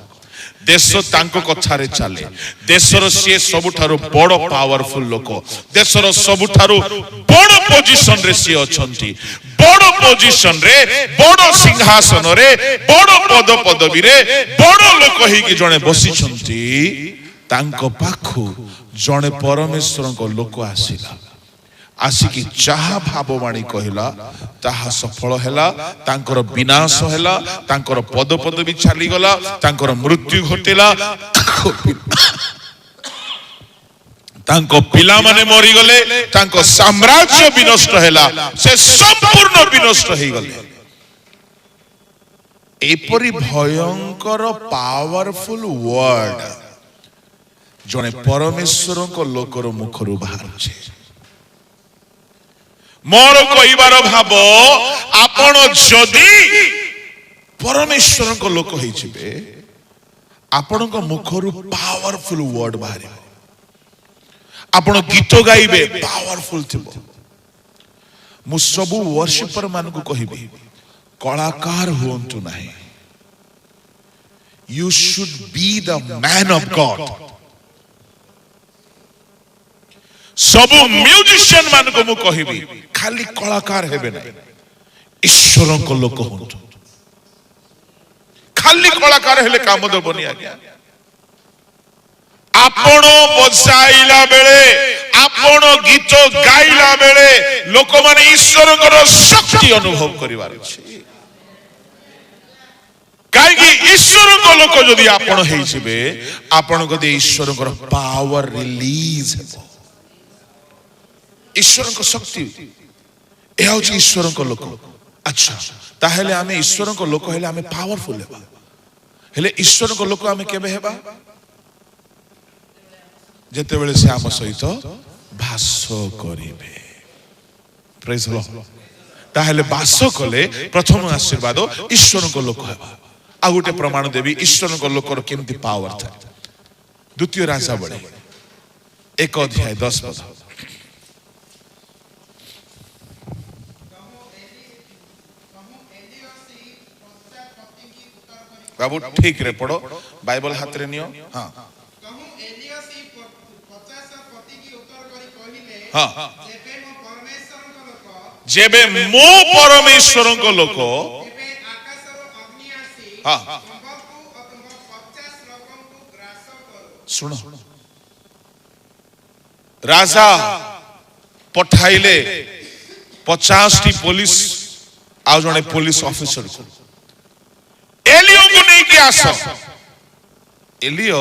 देश तांको कथारे चले। देशर से सबुठारु बड़ पावरफुल लोक, देशर सबुठारु बड़ पोजीशन रे से अछंती। बड़ पोजीशन रे, बड़ सिंहासन रे, बड़ पद पदवी रे बड़ लोक ही कि जने बसी छंती। तांको पाखु जड़े परमेश्वर को लोक आसिला आसिकी जहा भाववाणी कहला ताहा सफल हैला तांकर विनाश हैला तांकर पद पदवी चली गला तांकर मृत्यु घटिला तांको पिला माने मरी गले तांको साम्राज्य विनष्ट हैला से संपूर्ण विनष्ट हे गले एपरि भयंकर पावरफुल वर्ड जने परमेश्वर को लोकर मुखरु बाहर छे मोर कहिबार भाव आपण जदि परमेश्वर को लोक होई छिबे आपण को मुखरु पावरफुल वर्ड बाहर आपण गीत गाइबे पावरफुल थिबो मु सबु वर्शिपर मान को कहिबे कलाकार होंतु नाही you should be the man of God सबु म्यूजिशियन मान को मु कहिबी खाली कलाकार हेबे नाही ईश्वर को लोक होंतु खाली कलाकार हेले काम दबनी आज्ञा आपण बजाइला बेले आपण गीत गाइला बेले लोक माने ईश्वर को शक्ति अनुभव करिवार अछि काई ईश्वर को लोक जदि आपण हेइ छिबे आपण को दे ईश्वर को पावर रिलीज हेबो ईश्वर को शक्ति ए होछि ईश्वर को लोक अच्छा ताहेले आमे ईश्वर को लोक हेले आमे पावरफुल हेबा हेले ईश्वर को लोक आमे केबे हेबा जेते बेले से आम सहित भास करिवे प्रेज लॉर्ड ताहेले भास कले प्रथम आशीर्वाद ईश्वर को लोक हेबा आ गोटे प्रमाण देवी ईश्वर को लोकर केमती पावर था द्वितीय राजा बड़े 1 अध्याय 10 पद बाबू ठीक रे पढ़ो बाइबल हाथ रे नियो हां हां जेबे मो परमेश्वर को लोक हां सुनो राजा पठाइले 50 टी पुलिस आ जने पुलिस ऑफिसर को एलियो को नहीं के आस एलियो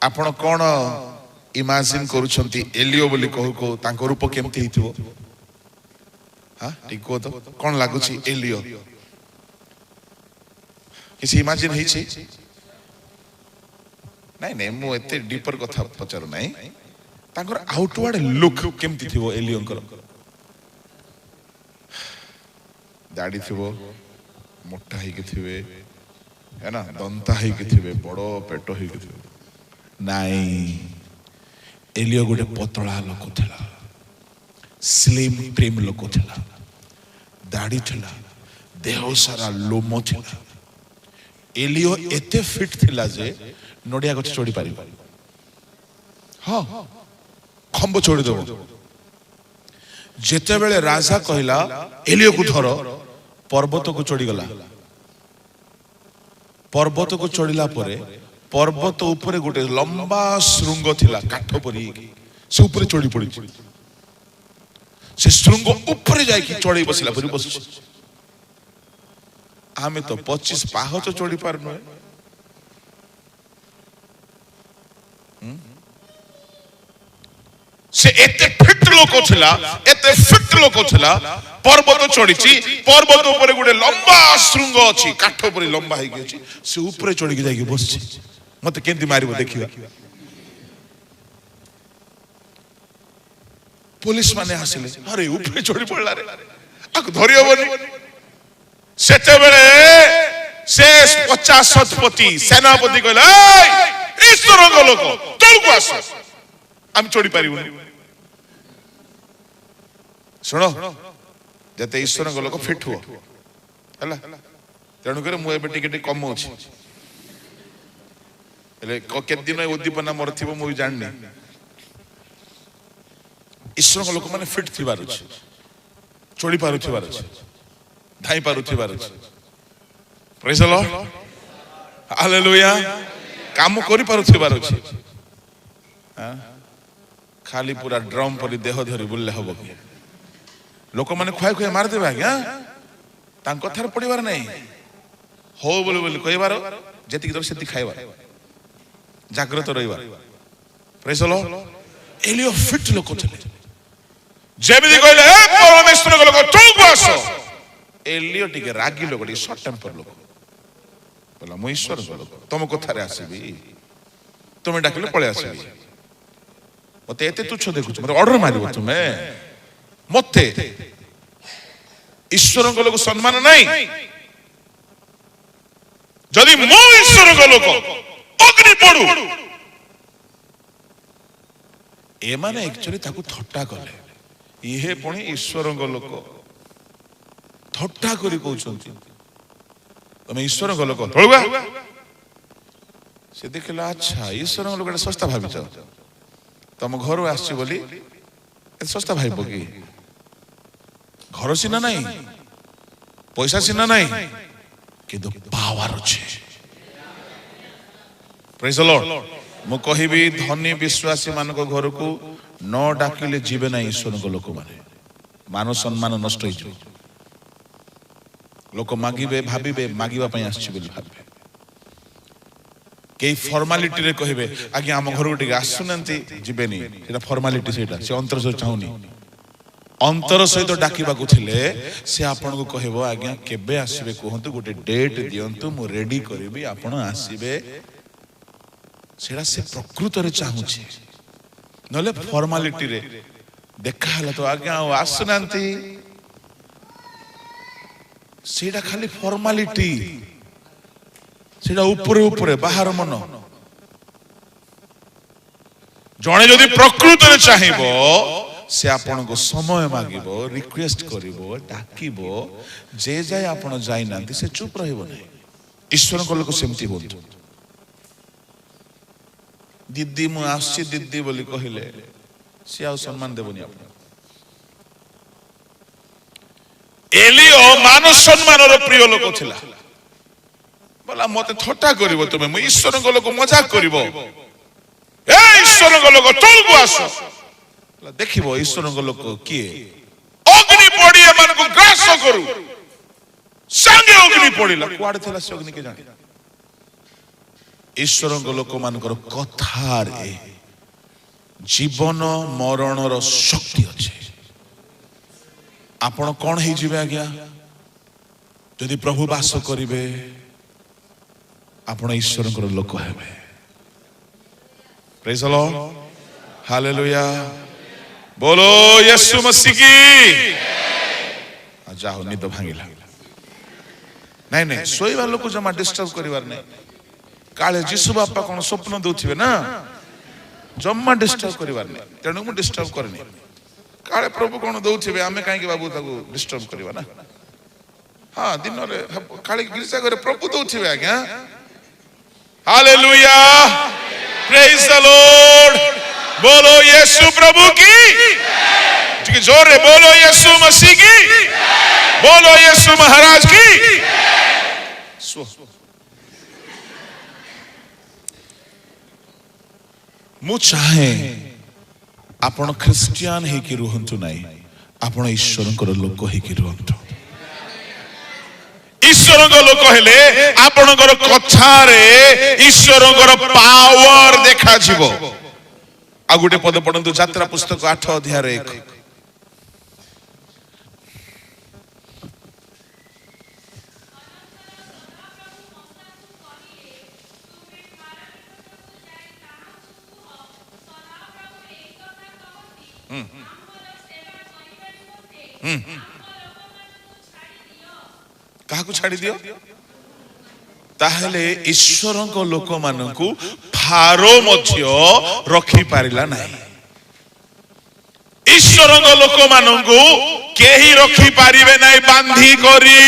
आपण कोन इमेजिन करूछंती एलियो बोली कहू को तांको रूप केमती हिथिबो हां ठीक को तो कोन लागुची एलियो किसी इमेजिन ही छी नहीं नहीं मु एते डीपर कथा पचार नहीं तांकर आउटवर्ड लुक केमती थिबो एलियोंकर दाढ़ी थिबो मोटा ही के थिबे है ना दंता ही के थिबे बड़ो पेटो ही के थिबे नहीं एलियो गोटे पतला लोक थिला स्लिम प्रेम लोक थिला दाढ़ी थिला देह सारा लोम थिला एलियो एते फिट थिला जे नोडिया गछ चोड़ी पारि हां खंब छोड़ी देबो जेते बेले राजा कहला एलियो को धर पर्वत को चढ़ी गला पर्वत को चढ़िला परे पर्वत ऊपर गोटे लंबा श्रृंग थिला काठ परी से ऊपर चढ़ी पड़ी से श्रृंग ऊपर जाय कि चढ़ी बसला परी बस आमे तो 25 पाहच चढ़ी पार न से एते फिट लोक थिला एते फिट लोक थिला पर्वत चढ़ीची पर्वत ऊपर गोटे लंबा श्रृंग अछि काठ परी लंबा हे गेछि से ऊपर चढ़ी के जाय के बसछि मते केंती मारिबो देखिबा पुलिस माने हसिले अरे ऊपर चढ़ी पड़ला रे आक धरि होबनी सेते बेले से 50 शतपति सेनापति कहला ए ईश्वर को लोक तळको आस हम चढ़ी पारिबो सुनो जते ईश्वर को लोक फिट हो हला तेणु करे मु एबे टिके कम होछि एले के दिन उद्दीपना मोर थिबो मु जाननी ईश्वर को लोक माने फिट थिबार अछि चढ़ी पारु थिबार अछि धाई पारु थिबार अछि प्रेज द लॉर्ड हालेलुया काम करि पारुथिबार अछि खाली पूरा ड्रम परि देह धरि बुल्ले हबो कि लोक माने खुआई खुआई मार देबे आज्ञा तां कथार पडिबार नै हो बोले बोले कहबार जेति दर सेति खाइबार जागृत रहिबार प्रेज द लॉर्ड एलियो फिट लोक छले जेमिति कहले ए परमेश्वर को लोक तू बस एलियो टिके रागी लोक टिके शॉर्ट टेम्पर लोक बोला मु ईश्वर को लोक तुम कथारे आसीबी तुम डाकिले पळे आसीबी मते एते तुच्छ देखुछ मते ऑर्डर मारिबो तुमे मते ईश्वर को लोक सम्मान नहीं जदि मो ईश्वर को लोक अग्नि पड़ू ए माने एक्चुअली ताकू थट्टा कले इहे पुणी ईश्वर को लोक थट्टा करी कहउछंती तुम ईश्वर को लोक तळुआ से देखला अच्छा ईश्वर को लोक सस्ता भाबिछ तुम घर आसी बोली सस्ता भाई कि घर सीना नहीं पैसा सीना नहीं किंतु पावर अच्छे प्रेज द लॉर्ड मु कहिबी धनी विश्वासी मान को घर को न डाकिले जीवे ना ईश्वर को लोक माने मान सम्मान नष्ट हो लोक मागिबे भाबिबे मागिबा पई आछि बोली भाबे के फॉर्मालिटी रे कहिबे आज्ञा हम घर उठी आसुनंती जीवेनी सेटा फॉर्मालिटी सेटा से अंतर से चाहुनी अंतर सहित डाकिबा को थिले से आपन को कहबो आज्ञा केबे आसीबे कहंतु गोटे डेट दियंतु मु रेडी करबी आपन आसीबे सेटा से प्रकृत रे चाहुछि नले फॉर्मालिटी रे देखा हला तो आज्ञा आसुनंती सेटा खाली फॉर्मालिटी सेटा ऊपर ऊपर बाहर मन जणे जदि प्रकृत रे चाहिबो से आपन को समय मागिबो रिक्वेस्ट करिवो डाकिबो जे जाय आपन जाय नांती से चुप रहिबो नै ईश्वर को लोक सेमती बोलतो दीदी मु आसी दीदी बोली कहिले से आ सम्मान देबोनी आपन एलियो मान सम्मान रो प्रिय लोक थिला बोला मते थट्टा करिवो तुमे मु ईश्वर को लोक मजाक करिवो ए ईश्वर को लोक तळको आसो देखिबो ईश्वर को लोक किए अग्नि पड़ी एमान को ग्रास करू संगे अग्नि पड़िला कुआड थिला से अग्नि के जाने ईश्वर को लोक मानकर कथार ए जीवन मरण रो शक्ति अछि आपण कोन हे जिवे आज्ञा यदि प्रभु वास करिवे आपण ईश्वर को लोक हेबे प्रेज द लॉर्ड हालेलुया बोलो यीशु मसीह की जाओ निद भांगिला नहीं नहीं सोईवा लोक जमा डिस्टर्ब करिवार नहीं काले जीसु बापा कोन स्वप्न दोथिबे ना जम्मा डिस्टर्ब करिवार नहीं तेणु मु डिस्टर्ब करनी काले प्रभु कोन दोथिबे आमे काहे के बाबू ताको डिस्टर्ब करिवा ना हां दिन रे काले गिरजा करे प्रभु दोथिबे आज्ञा हालेलुया प्रेज द लॉर्ड बोलो यीशु प्रभु की ठीक जोर रे बोलो यीशु मसीह की बोलो यीशु महाराज की मु चाहे आपण क्रिश्चियन हे कि रुहंतु नाही आपण ईश्वर को लोक हे कि रुहंतु ईश्वर को लोक हेले आपण कथा रे ईश्वर पावर देखा जीवो आ गुटे पद पढंतु यात्रा पुस्तक 8 अध्याय 1 काहाकू छाड़ी दियो ताहले ईश्वर को लोक मानकू फारो मध्य रखी पारिला नहीं ईश्वर को लोक मानकू केही रखी पारिबे नहीं बांधी करी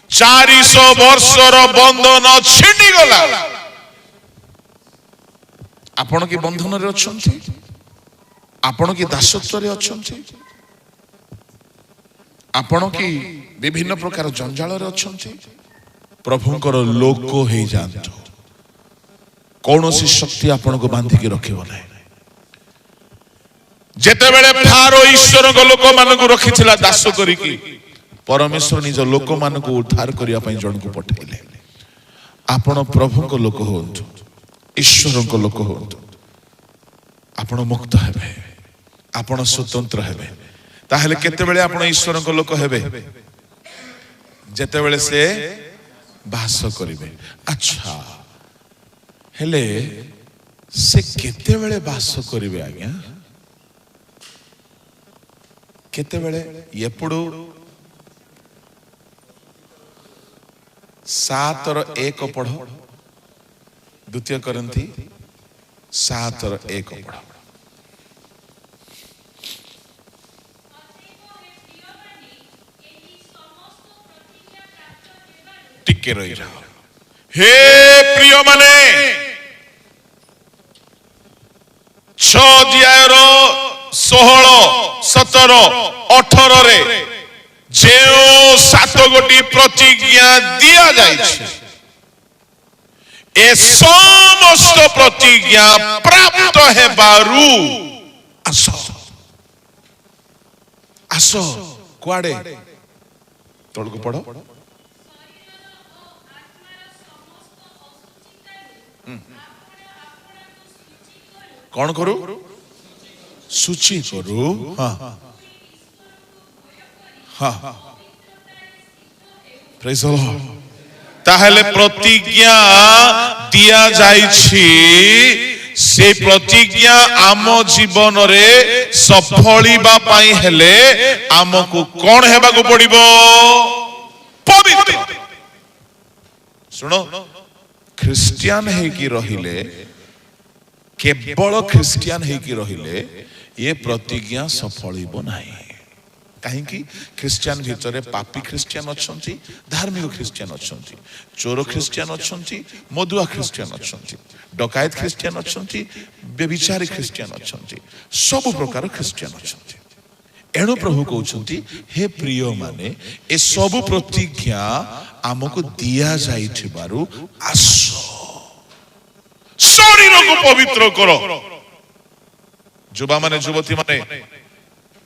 400 वर्षर बंधन छिटी गला आपण की बंधन रे अछंती आपण की दासत्व रे अछंती आपण की विभिन्न प्रकार जंजाल रे अछंती प्रभुंकर लोक हे जानतो कौन सी शक्ति आपण को बांधिकी रखिब ना जेतेबेले फारो ईश्वर को लोक मान को रखिथिला दास करिकी परमेश्वर निज लोक मान को उद्धार करिया पई जण को पठेले आपण प्रभु को लोक होंतु ईश्वर को लोक होंतु आपण मुक्त हेबे आपण स्वतंत्र हेबे ताहेले केतेबेले आपण ईश्वर को लोक हेबे जेतेबेले से बास करिवे अच्छा हेले से केतेबेले बास करिवे आज्ञा केतेबेले एपुडू 7:1 पढ़ो द्वितीय करंथी 7:1 पढ़ो टिके रही रहो हे प्रिय माने 6 अध्यायर 16 17 18 रे जे 7 गोटी प्रतिज्ञा दिया जाइछे ए समस्त प्रतिज्ञा प्राप्त हेबारु आसो आसो कुआडे तोड़ को पढ़ो कौन करू सूची करू हाँ हाँ प्रेज द लॉर्ड ताहेले प्रतिज्ञा दिया जाइछि से प्रतिज्ञा आम जीवन रे सफलिबा पाई हेले आमको कौन हेबा को पड़िबो पवित्र सुनो ख्रिस्टियन है कि रहिले केवल ख्रिस्टियन है कि रहिले ये प्रतिज्ञा सफलिबो नाही कहीं ख्रिस्टियन भितर पापी ख्रिस्टियन अच्छी धार्मिक ख्रिस्टियन अच्छी चोर ख्रिस्टियन अच्छी मदुआ ख्रिस्टियन अच्छी डकायत ख्रिस्टियन अच्छी व्यभिचारी ख्रिस्टियन अच्छी सब प्रकार ख्रिस्टियन अच्छी एणु प्रभु कहते हे प्रिय माने ए सब प्रतिज्ञा आमको दिया जाइथिबारु आसो शरीर को पवित्र करो युवा माने युवती माने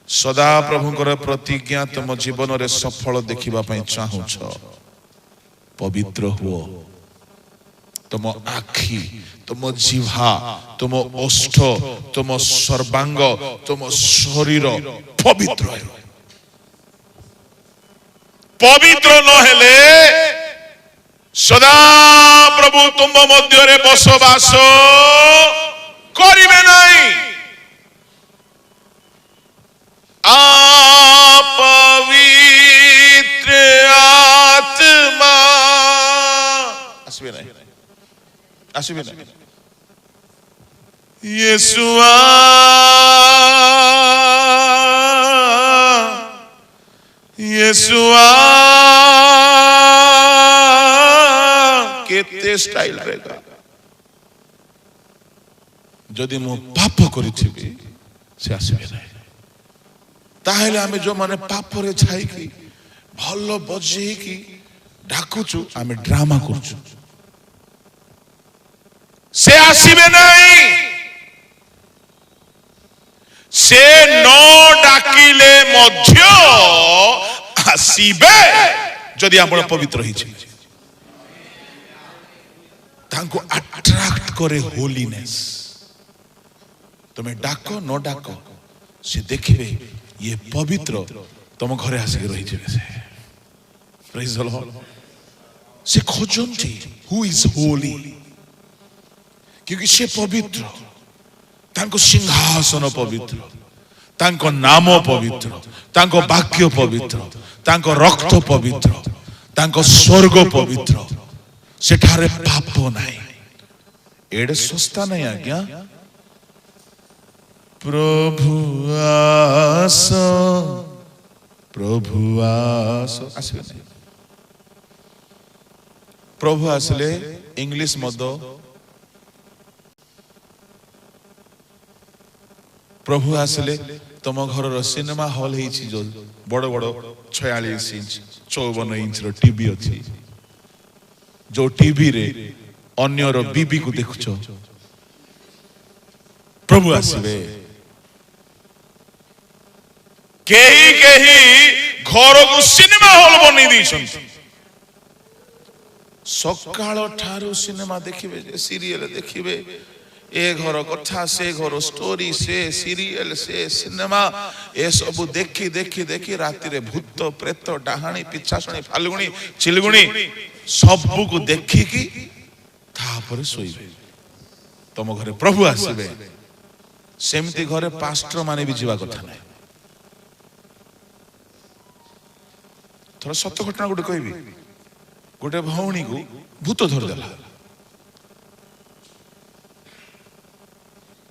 सदा प्रभुकर प्रतिज्ञा तुम जीवन रे सफल देखिबा पई चाहुछ पवित्र हुओ तुम आखि तुम जिह्वा तुम ओष्ठ तुम सर्वांग तुम शरीर पवित्र हो पवित्र न हेले सदा प्रभु तुम मध्य रे बसवास करिवे नहीं पवित्र आत्मा आसबे नहीं येशुआ येशुआ केते स्टाइल रहेगा जदि मु पाप करिथिबी से आसबे नहीं ताहेले आमे जो माने पाप रे छाई की भलो बजे की डाकुचु आमे ड्रामा करचु से आसीबे नहीं से नो डाकिले मध्य आसीबे जदि आपण पवित्र रही छी तांको अट्रैक्ट करे होलीनेस तुम्हें डाको न डाको से देखिबे ये पवित्र तुम घरे आसिक रही से प्रेज द लॉर्ड से खोजंती हु इज होली क्योंकि से पवित्र तांको सिंहासन पवित्र तांको नाम पवित्र तांको वाक्य पवित्र तांको रक्त पवित्र तांको स्वर्ग पवित्र सेठारे पाप नाही एडे सस्ता नहीं आज्ञा प्रभु आस आसबे प्रभु आसले इंग्लिश मद प्रभु आसले तुम घर सिनेमा हॉल जो बड़ बड़ 46 इंच 54 इंच टीवी अच्छी जो टीवी रे अन्यर बीबी को देखुच प्रभु आसबे केही केही घर को सिनेमा हॉल बनी दी सकाळ ठारू सिनेमा देखिबे सीरियल देखिबे ए घर कथा से घर स्टोरी से सीरियल से सिनेमा ए सब देखी देखी देखी राति रे भूत प्रेत डाहाणी पिछासणी फाल्गुनी चिलगुणी सब को देखी की तापर सोइबे तम घरे प्रभु आसीबे सेमती घरे पास्टर माने भी जीवा कथा नहीं थोड़ा सत्य घटना गोटे कहबी गोटे भौणी को भूत धरदेला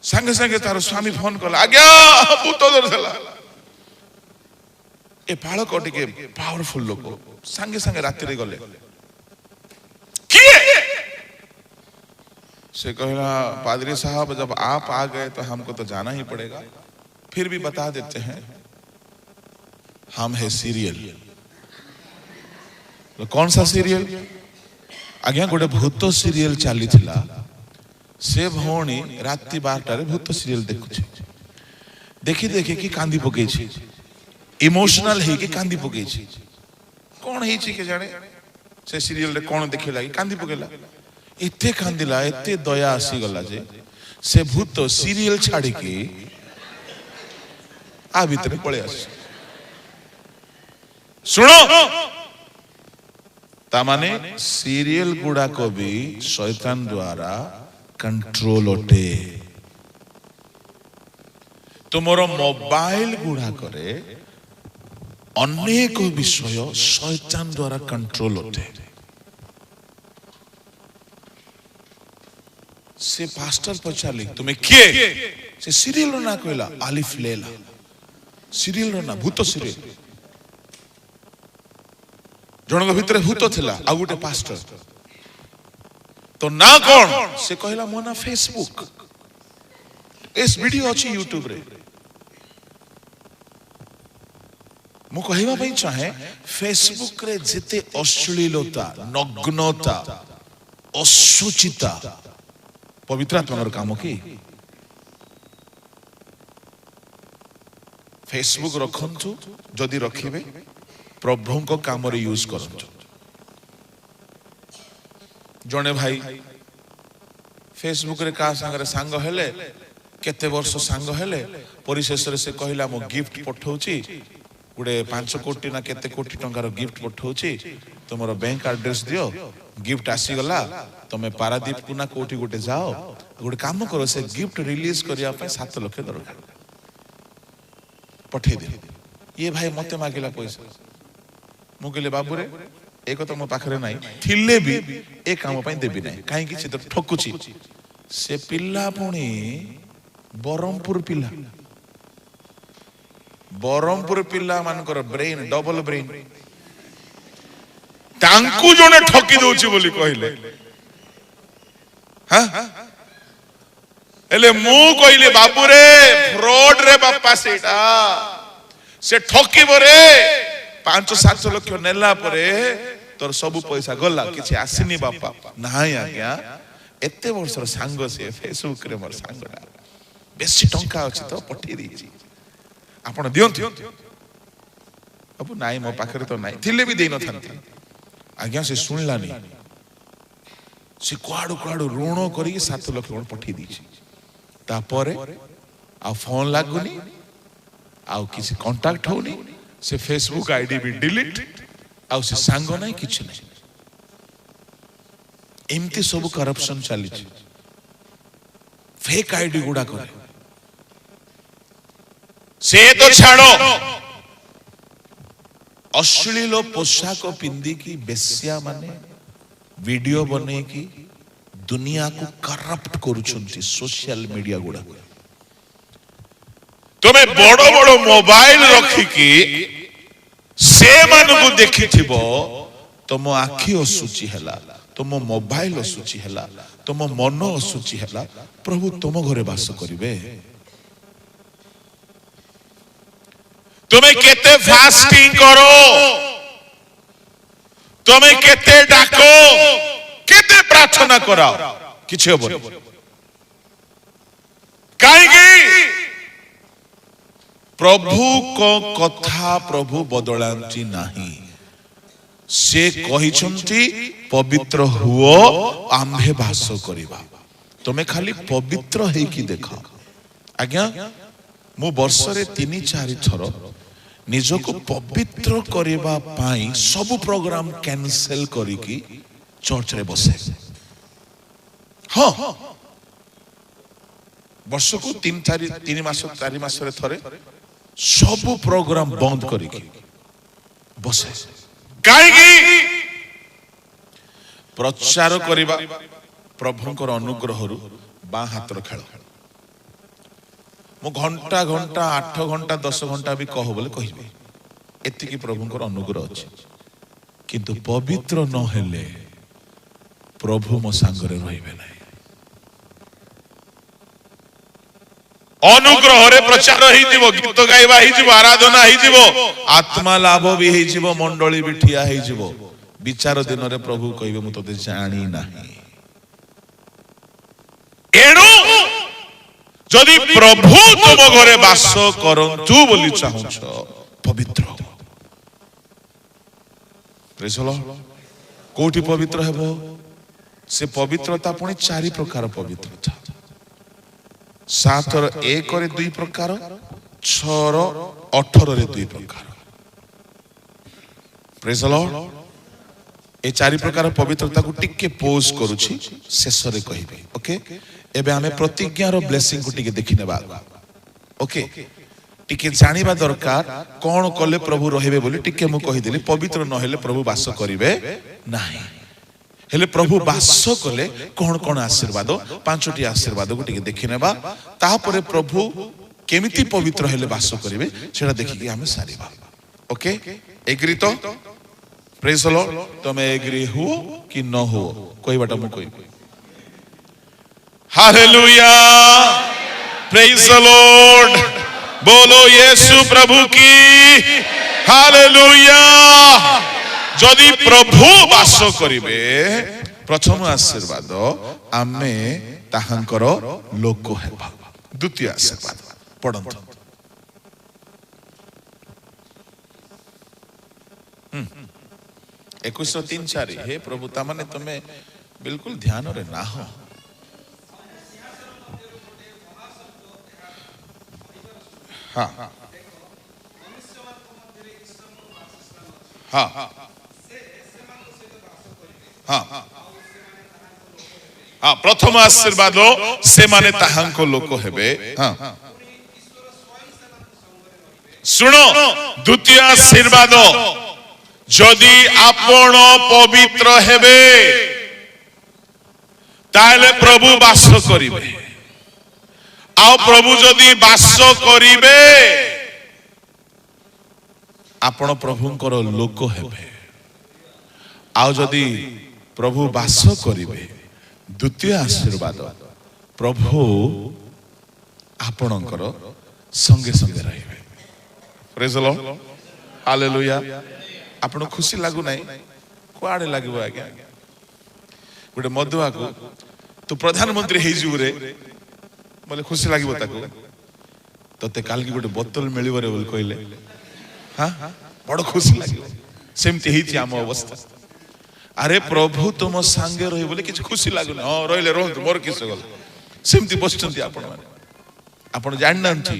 संगे संगे तार स्वामी फोन कला आज्ञा भूत धरदेला ए बालक टिके पावरफुल लोक संगे संगे राति रे गले किए से कहला पादरी साहब जब आप आ गए तो हमको तो जाना ही पड़ेगा फिर भी बता देते हैं हम है सीरियल तो कौन सा सीरियल आज्ञा गोटे भूत सीरियल चली थिला से भौणी राति 12 रे भूत सीरियल देखुछि देखी देखी कि कांदी पके छी इमोशनल है कि कांदी पके छी कौन है छी के जाने से सीरियल रे कौन देखि लागी कांदी पकेला एते कांदिला एते दया आसी गला जे से भूत सीरियल छाड़ी के आ भीतर पळे आसी सुनो तामाने सीरियल गुड़ा को भी शैतान द्वारा कंट्रोल होते तुमरो मोबाइल गुड़ा करे अनेक विषय शैतान द्वारा कंट्रोल होते से पास्टर पचाली तुम्हें किए से सीरियल ना कहला आलिफ लेला सीरियल ना भूत सीरियल जन भितर भूत थिला आ गोटे पास्टर तो ना कौन से कहला मो ना फेसबुक इस वीडियो अच्छी यूट्यूब रे मु कहवा पई चाहे फेसबुक रे जेते अश्लीलता नग्नता असुचिता पवित्र आत्मा काम की फेसबुक रखंतु जदि रखिबे प्रभु को काम रे यूज करंतु जने भाई फेसबुक रे का संग सांग हेले केते वर्ष सांग हेले परिशेष रे से कहला मो गिफ्ट पठौची गुडे 5 कोटी ना केते कोटी टंकार गिफ्ट पठौची तुमरो बैंक एड्रेस दियो गिफ्ट आसी गला तमे पारादीप को ना कोठी गोटे जाओ गोटे काम करो से गिफ्ट रिलीज करिया पे 7 लाख दरकार पठे दे ये भाई मते मागिला पैसा मु कहले बाबू रे एक तो मो पाखरे नाही थिले भी ए काम पई देबी नाही काहे कि से तो ठकुची से पिल्ला पुणी बरमपुर पिल्ला मानकर ब्रेन डबल ब्रेन तांकु जने ठकी दोची बोली कहिले हां एले मु कहिले बाबू रे फ्रॉड रे बापा सेटा से ठकी बरे 5-7 लाख नेला परे तोर सब पैसा गला किछि आसीनी बापा नाही आज्ञा एते वर्षर सांग से फेसबुक रे मोर सांगडा बेसी टंका अछि तो पठी दीची आपण दियंतु बाबू नाही मो पाखरे तो नाही थिले भी देई न थांती आज्ञा से सुनलानी से कुआडू कुआडू ऋण करी 7 लाख पठी दीची तापरे आ फोन लागुनी आ किसी कांटेक्ट होनी से फेसबुक आईडी भी डिलीट आ से सांग नहीं किछ नहीं एमती सब करप्शन चली फेक आईडी गुडा करे से तो छाड़ो अश्लील पोशाक पिंदी की बेस्या माने वीडियो बने की दुनिया को करप्ट करुछंती सोशल मीडिया गुडा तुम्हें बड़ बड़ मोबाइल रखिकी से मान को देखी थिबो तुम आखि असुचि हैला तुम मोबाइल असुचि हैला तुम मन असुचि हैला प्रभु तुम घरे वास करिवे तुम्हें केते फास्टिंग करो तुम्हें केते डाको केते प्रार्थना कराओ किछि हबो काहेकि प्रभु को कथा प्रभु बदलांती नाही से कहिसंती पवित्र हुओ आम्भे वास करिबा तमे खाली पवित्र हे कि देखा आज्ञा मु वर्ष रे 3-4 थर निजको पवित्र करिबा पाई सब प्रोग्राम कैंसिल करिकी चर्च रे बसे हां वर्ष को 3 मास 4 मास रे थरे सब प्रोग्राम बंद करिकी बसे काहेकि प्रचार करिबा प्रभुंकर अनुग्रह रु बा हाथ खेल मु घंटा घंटा 8 घंटा 10 घंटा भी कह बोले कहिबे एतिकी प्रभुंकर अनुग्रह अछि किंतु पवित्र न हेले प्रभु मो संगरे रहिबे नै अनुग्रह रे प्रचार ही जीवो गीत गाइबा ही जीवो आराधना ही जीवो आत्मा लाभ भी ही जीवो मंडली भी ठिया ही जीवो विचार दिन रे प्रभु कहिबे मु तते जानी नाही एणु जदि प्रभु तुम घरे वास करंतु बोली चाहुछ पवित्र प्रेज द लॉर्ड कोठी पवित्र हेबो से पवित्रता पुणी 4 प्रकार पवित्रता 7 रे 1 रे 2 प्रकार 6 रे 18 रे 2 प्रकार प्रेज द लॉर्ड ए 4 प्रकार पवित्रता को टिके पोज करूची शेष रे कहिबे ओके एबे हमें प्रतिज्ञा रो ब्लेसिंग को टिके देखिनेबा ओके टिके जानिबा दरकार कोन कले प्रभु रहिबे बोली टिके मु कहि देली पवित्र न हेले प्रभु वास करिवे नाही हेले प्रभु वास कले कोन कोन आशीर्वाद 5टी आशीर्वाद को टिके देखिनेबा तापरे प्रभु केमिति पवित्र हेले वास करिवे सेटा देखि हमें सारिबा ओके एग्री तो प्रेज द लॉर्ड तुम एग्री हो कि न हो कोई बाटा मु कोई हालेलुया प्रेज द लॉर्ड बोलो यीशु प्रभु की हालेलुया जदि प्रभु वास करिवे प्रथम आशीर्वाद आमे ताहांकर लोक हेबा द्वितीय आशीर्वाद पढंत 21:3-4 हे प्रभु ता माने तमे बिल्कुल ध्यान रे ना हो हाँ हाँ हाँ हाँ प्रथम आशीर्वाद से माने ताहांको लोक हेबे हाँ सुनो द्वितीय आशीर्वाद जदि आपण पवित्र हेबे ताले प्रभु वास करिवे आ प्रभु जदि वास करिवे आपण प्रभुंकर लोक हेबे आ जदि प्रभु वास करिवे द्वितीय आशीर्वाद प्रभु आपणकर संगे संगे रहिबे प्रेज द लॉर्ड हालेलुया आपण खुशी लागु नाही कुआडे लागबो आज्ञा गोटे मधुआ को तू प्रधानमंत्री हे जीव रे बोले खुशी लागिबो ताको तते काल की गोटे बोतल मिलिबो रे बोल कहले हां बड़ खुशी लागिबो सेमति हेछि आम अवस्था अरे प्रभु तुम संगे रहि बोले किछ खुशी लागु न हां रहिले रहंतु मोर किछ गल सेमति बसचंती आपण माने आपण जाननांती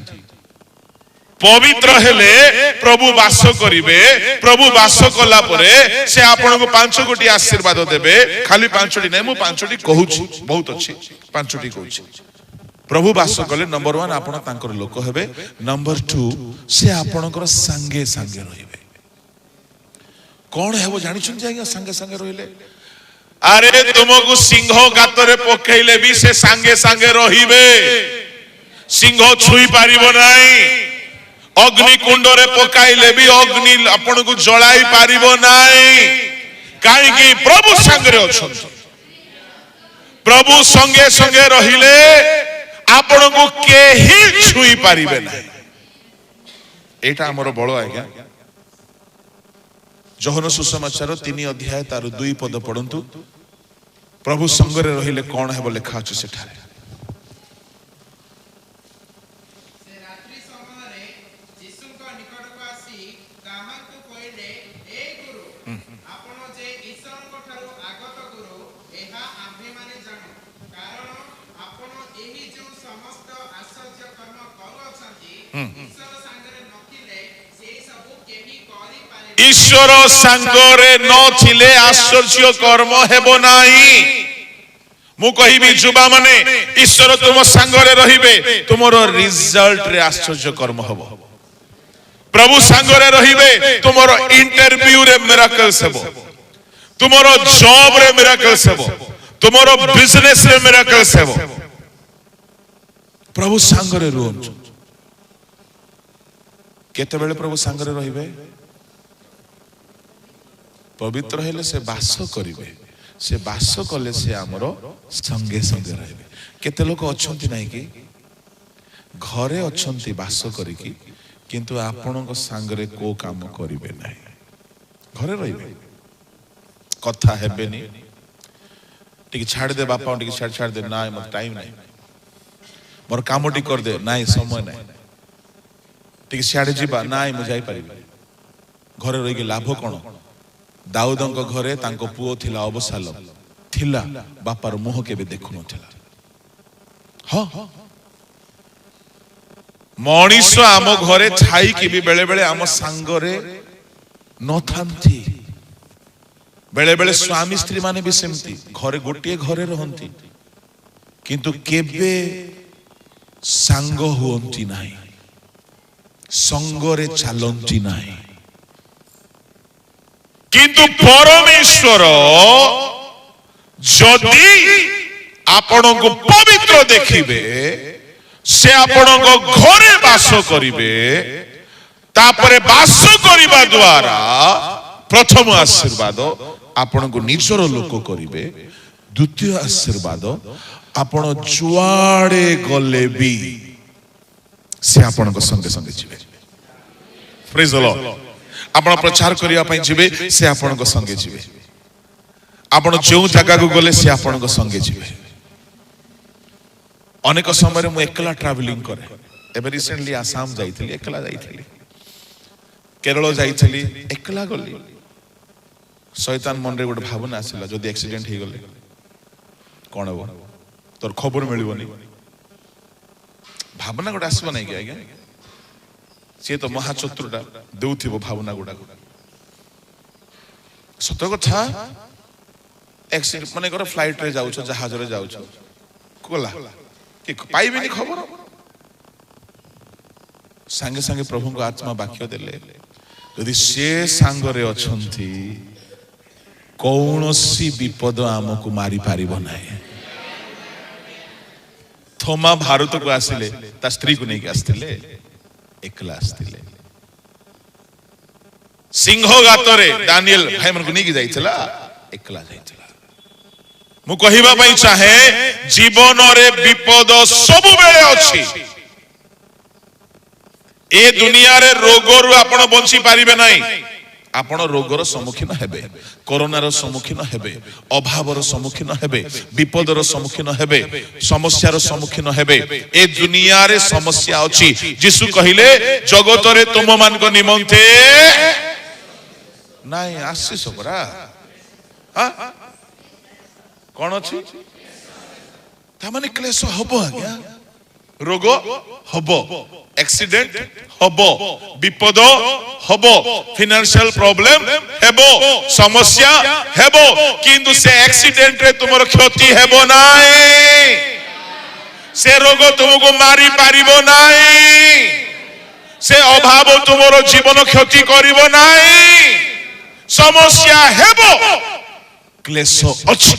पवित्र हेले प्रभु वास करिवे प्रभु वास कला परे से आपण को 5 कोटी आशीर्वाद देबे खाली 5टी नै मु 5टी कहूची बहुत अच्छी 5टी कहूची प्रभु वास कले नंबर 1 आपण तांकर लोक हेबे नंबर 2 से आपणकर संगे संगे रहिबे कोन हेबो जानि छन जाइया संगे संगे रहिले अरे तुमको सिंह गातरे पकेइले भी से संगे संगे रहिबे सिंह छुई पारिबो नाही अग्नि कुंड रे पकाइले भी अग्नि आपण को जलाई पारिबो नाही काहे कि प्रभु संगे अछन प्रभु संगे संगे रहिले आपण को केही छुई पारिबे नाही एटा हमर बळ आज्ञा जोहन सुसमाचार 3 अध्याय तार 2 पद पढंतु प्रभु संगरे रहिले कौन है बोले लेखा अछि सेठारे ईश्वर संगरे न थिले आश्चर्य कर्म हेबो नाही मु कहिबी जुबा माने ईश्वर तुम संगरे रहिबे तुमरो रिजल्ट रे आश्चर्य कर्म हबो प्रभु संगरे रहिबे तुमरो इंटरव्यू रे मिराकल्स हबो तुमरो जॉब रे मिराकल्स हबो तुमरो बिजनेस रे मिराकल्स हबो प्रभु संगरे रुहंतु केते बेले प्रभु संगरे रहिबे पवित्र हेले से बास करिवे से बास कले से हमरो संगे संगे रहबे केते लोक अछंती नाही कि घरे अछंती बास करी कि किंतु आपन को संगरे को काम करिवे नाही घरे रहिबे कथा हेबेनी टिक छाड़ दे बापा टिक छाड़ दे ना मत टाइम नाही मोर कामटी कर दे नाही समय नाही टिक छाड़ जीबा नाही मु जाई परिबे घरे रहि के लाभ कोन दाऊदंक घरे तांको पुओ थिला अबसाल थिला बापार मुह केबे देखु नथिला हां मनीष आम घरे छाई कि भी बेले बेले आम सांगरे न थांती बेले बेले स्वामी स्त्री माने भी सेमती घरे गोटिए घरे रहंती किंतु केबे सांग हुअंती नाही संगरे चालंती नाही किंतु परमेश्वर जदि आपण को पवित्र देखिबे से आपण को घरे वास करिवे तापरे वास करिबा द्वारा प्रथम आशीर्वाद आपण को निजर लोक करिवे द्वितीय आशीर्वाद आपण जुआड़े गले भी से आपण को संगे संगे जीवे प्रेज द लॉर्ड आपण प्रचार करिया पई जिवे से आपण को संगे जिवे आपण जो जगह को गले से आपण को संगे जिवे अनेक समय मु एकला ट्रैवलिंग करे एबे रिसेंटली आसाम जाइथिली एकला जाइथिली केरल जाइथिली एकला गली शैतान मन रे गोटे भावना आसिला जदी एक्सीडेंट हे गले कोन हो तोर खबर मिलबोनी भावना गोटे आसबो नै कि आज्ञा से तो महाचतुरटा देउथिबो भावना गुडा सत कथा एक्सीडेंट माने कर फ्लाइट रे जाउछो जहाज रे जाउछो कोला कि पाइबेनी खबर संगे संगे प्रभु को आत्मा वाक्य देले यदि से सांगरे अछंती कौनसी विपद आमको मारी पारिबो नाही थोमा भारत को आसिले ता स्त्री को नहीं आस्तिले एकला आस्तिले सिंह गातरे दानियल भाई मन को नहीं जाइछला एकला जाइछला मु कहिबा पई चाहे जीवन रे विपद सब बेले अछि ए दुनिया रे रोगरु आपण बंची पारिबे नाही आपण रोगर सम्मुखीन हेबे कोरोनार सम्मुखीन हेबे अभावर सम्मुखीन हेबे विपदर सम्मुखीन हेबे समस्यार सम्मुखीन हेबे ए दुनिया रे समस्या अछि यीशु कहिले जगत रे तुम मान को निमंते नाही आशीष परा हां कोन अछि ता माने क्लेश हबो आज्ञा रोग हबो एक्सीडेंट हबो विपद हबो फाइनेंशियल प्रॉब्लम हेबो समस्या हेबो किंतु से एक्सीडेंट रे तुमरो क्षति हेबो नाही से रोग तुमको मारी पारिबो नाही से अभाव तुमरो जीवन क्षति करिबो नाही समस्या हेबो क्लेश अछि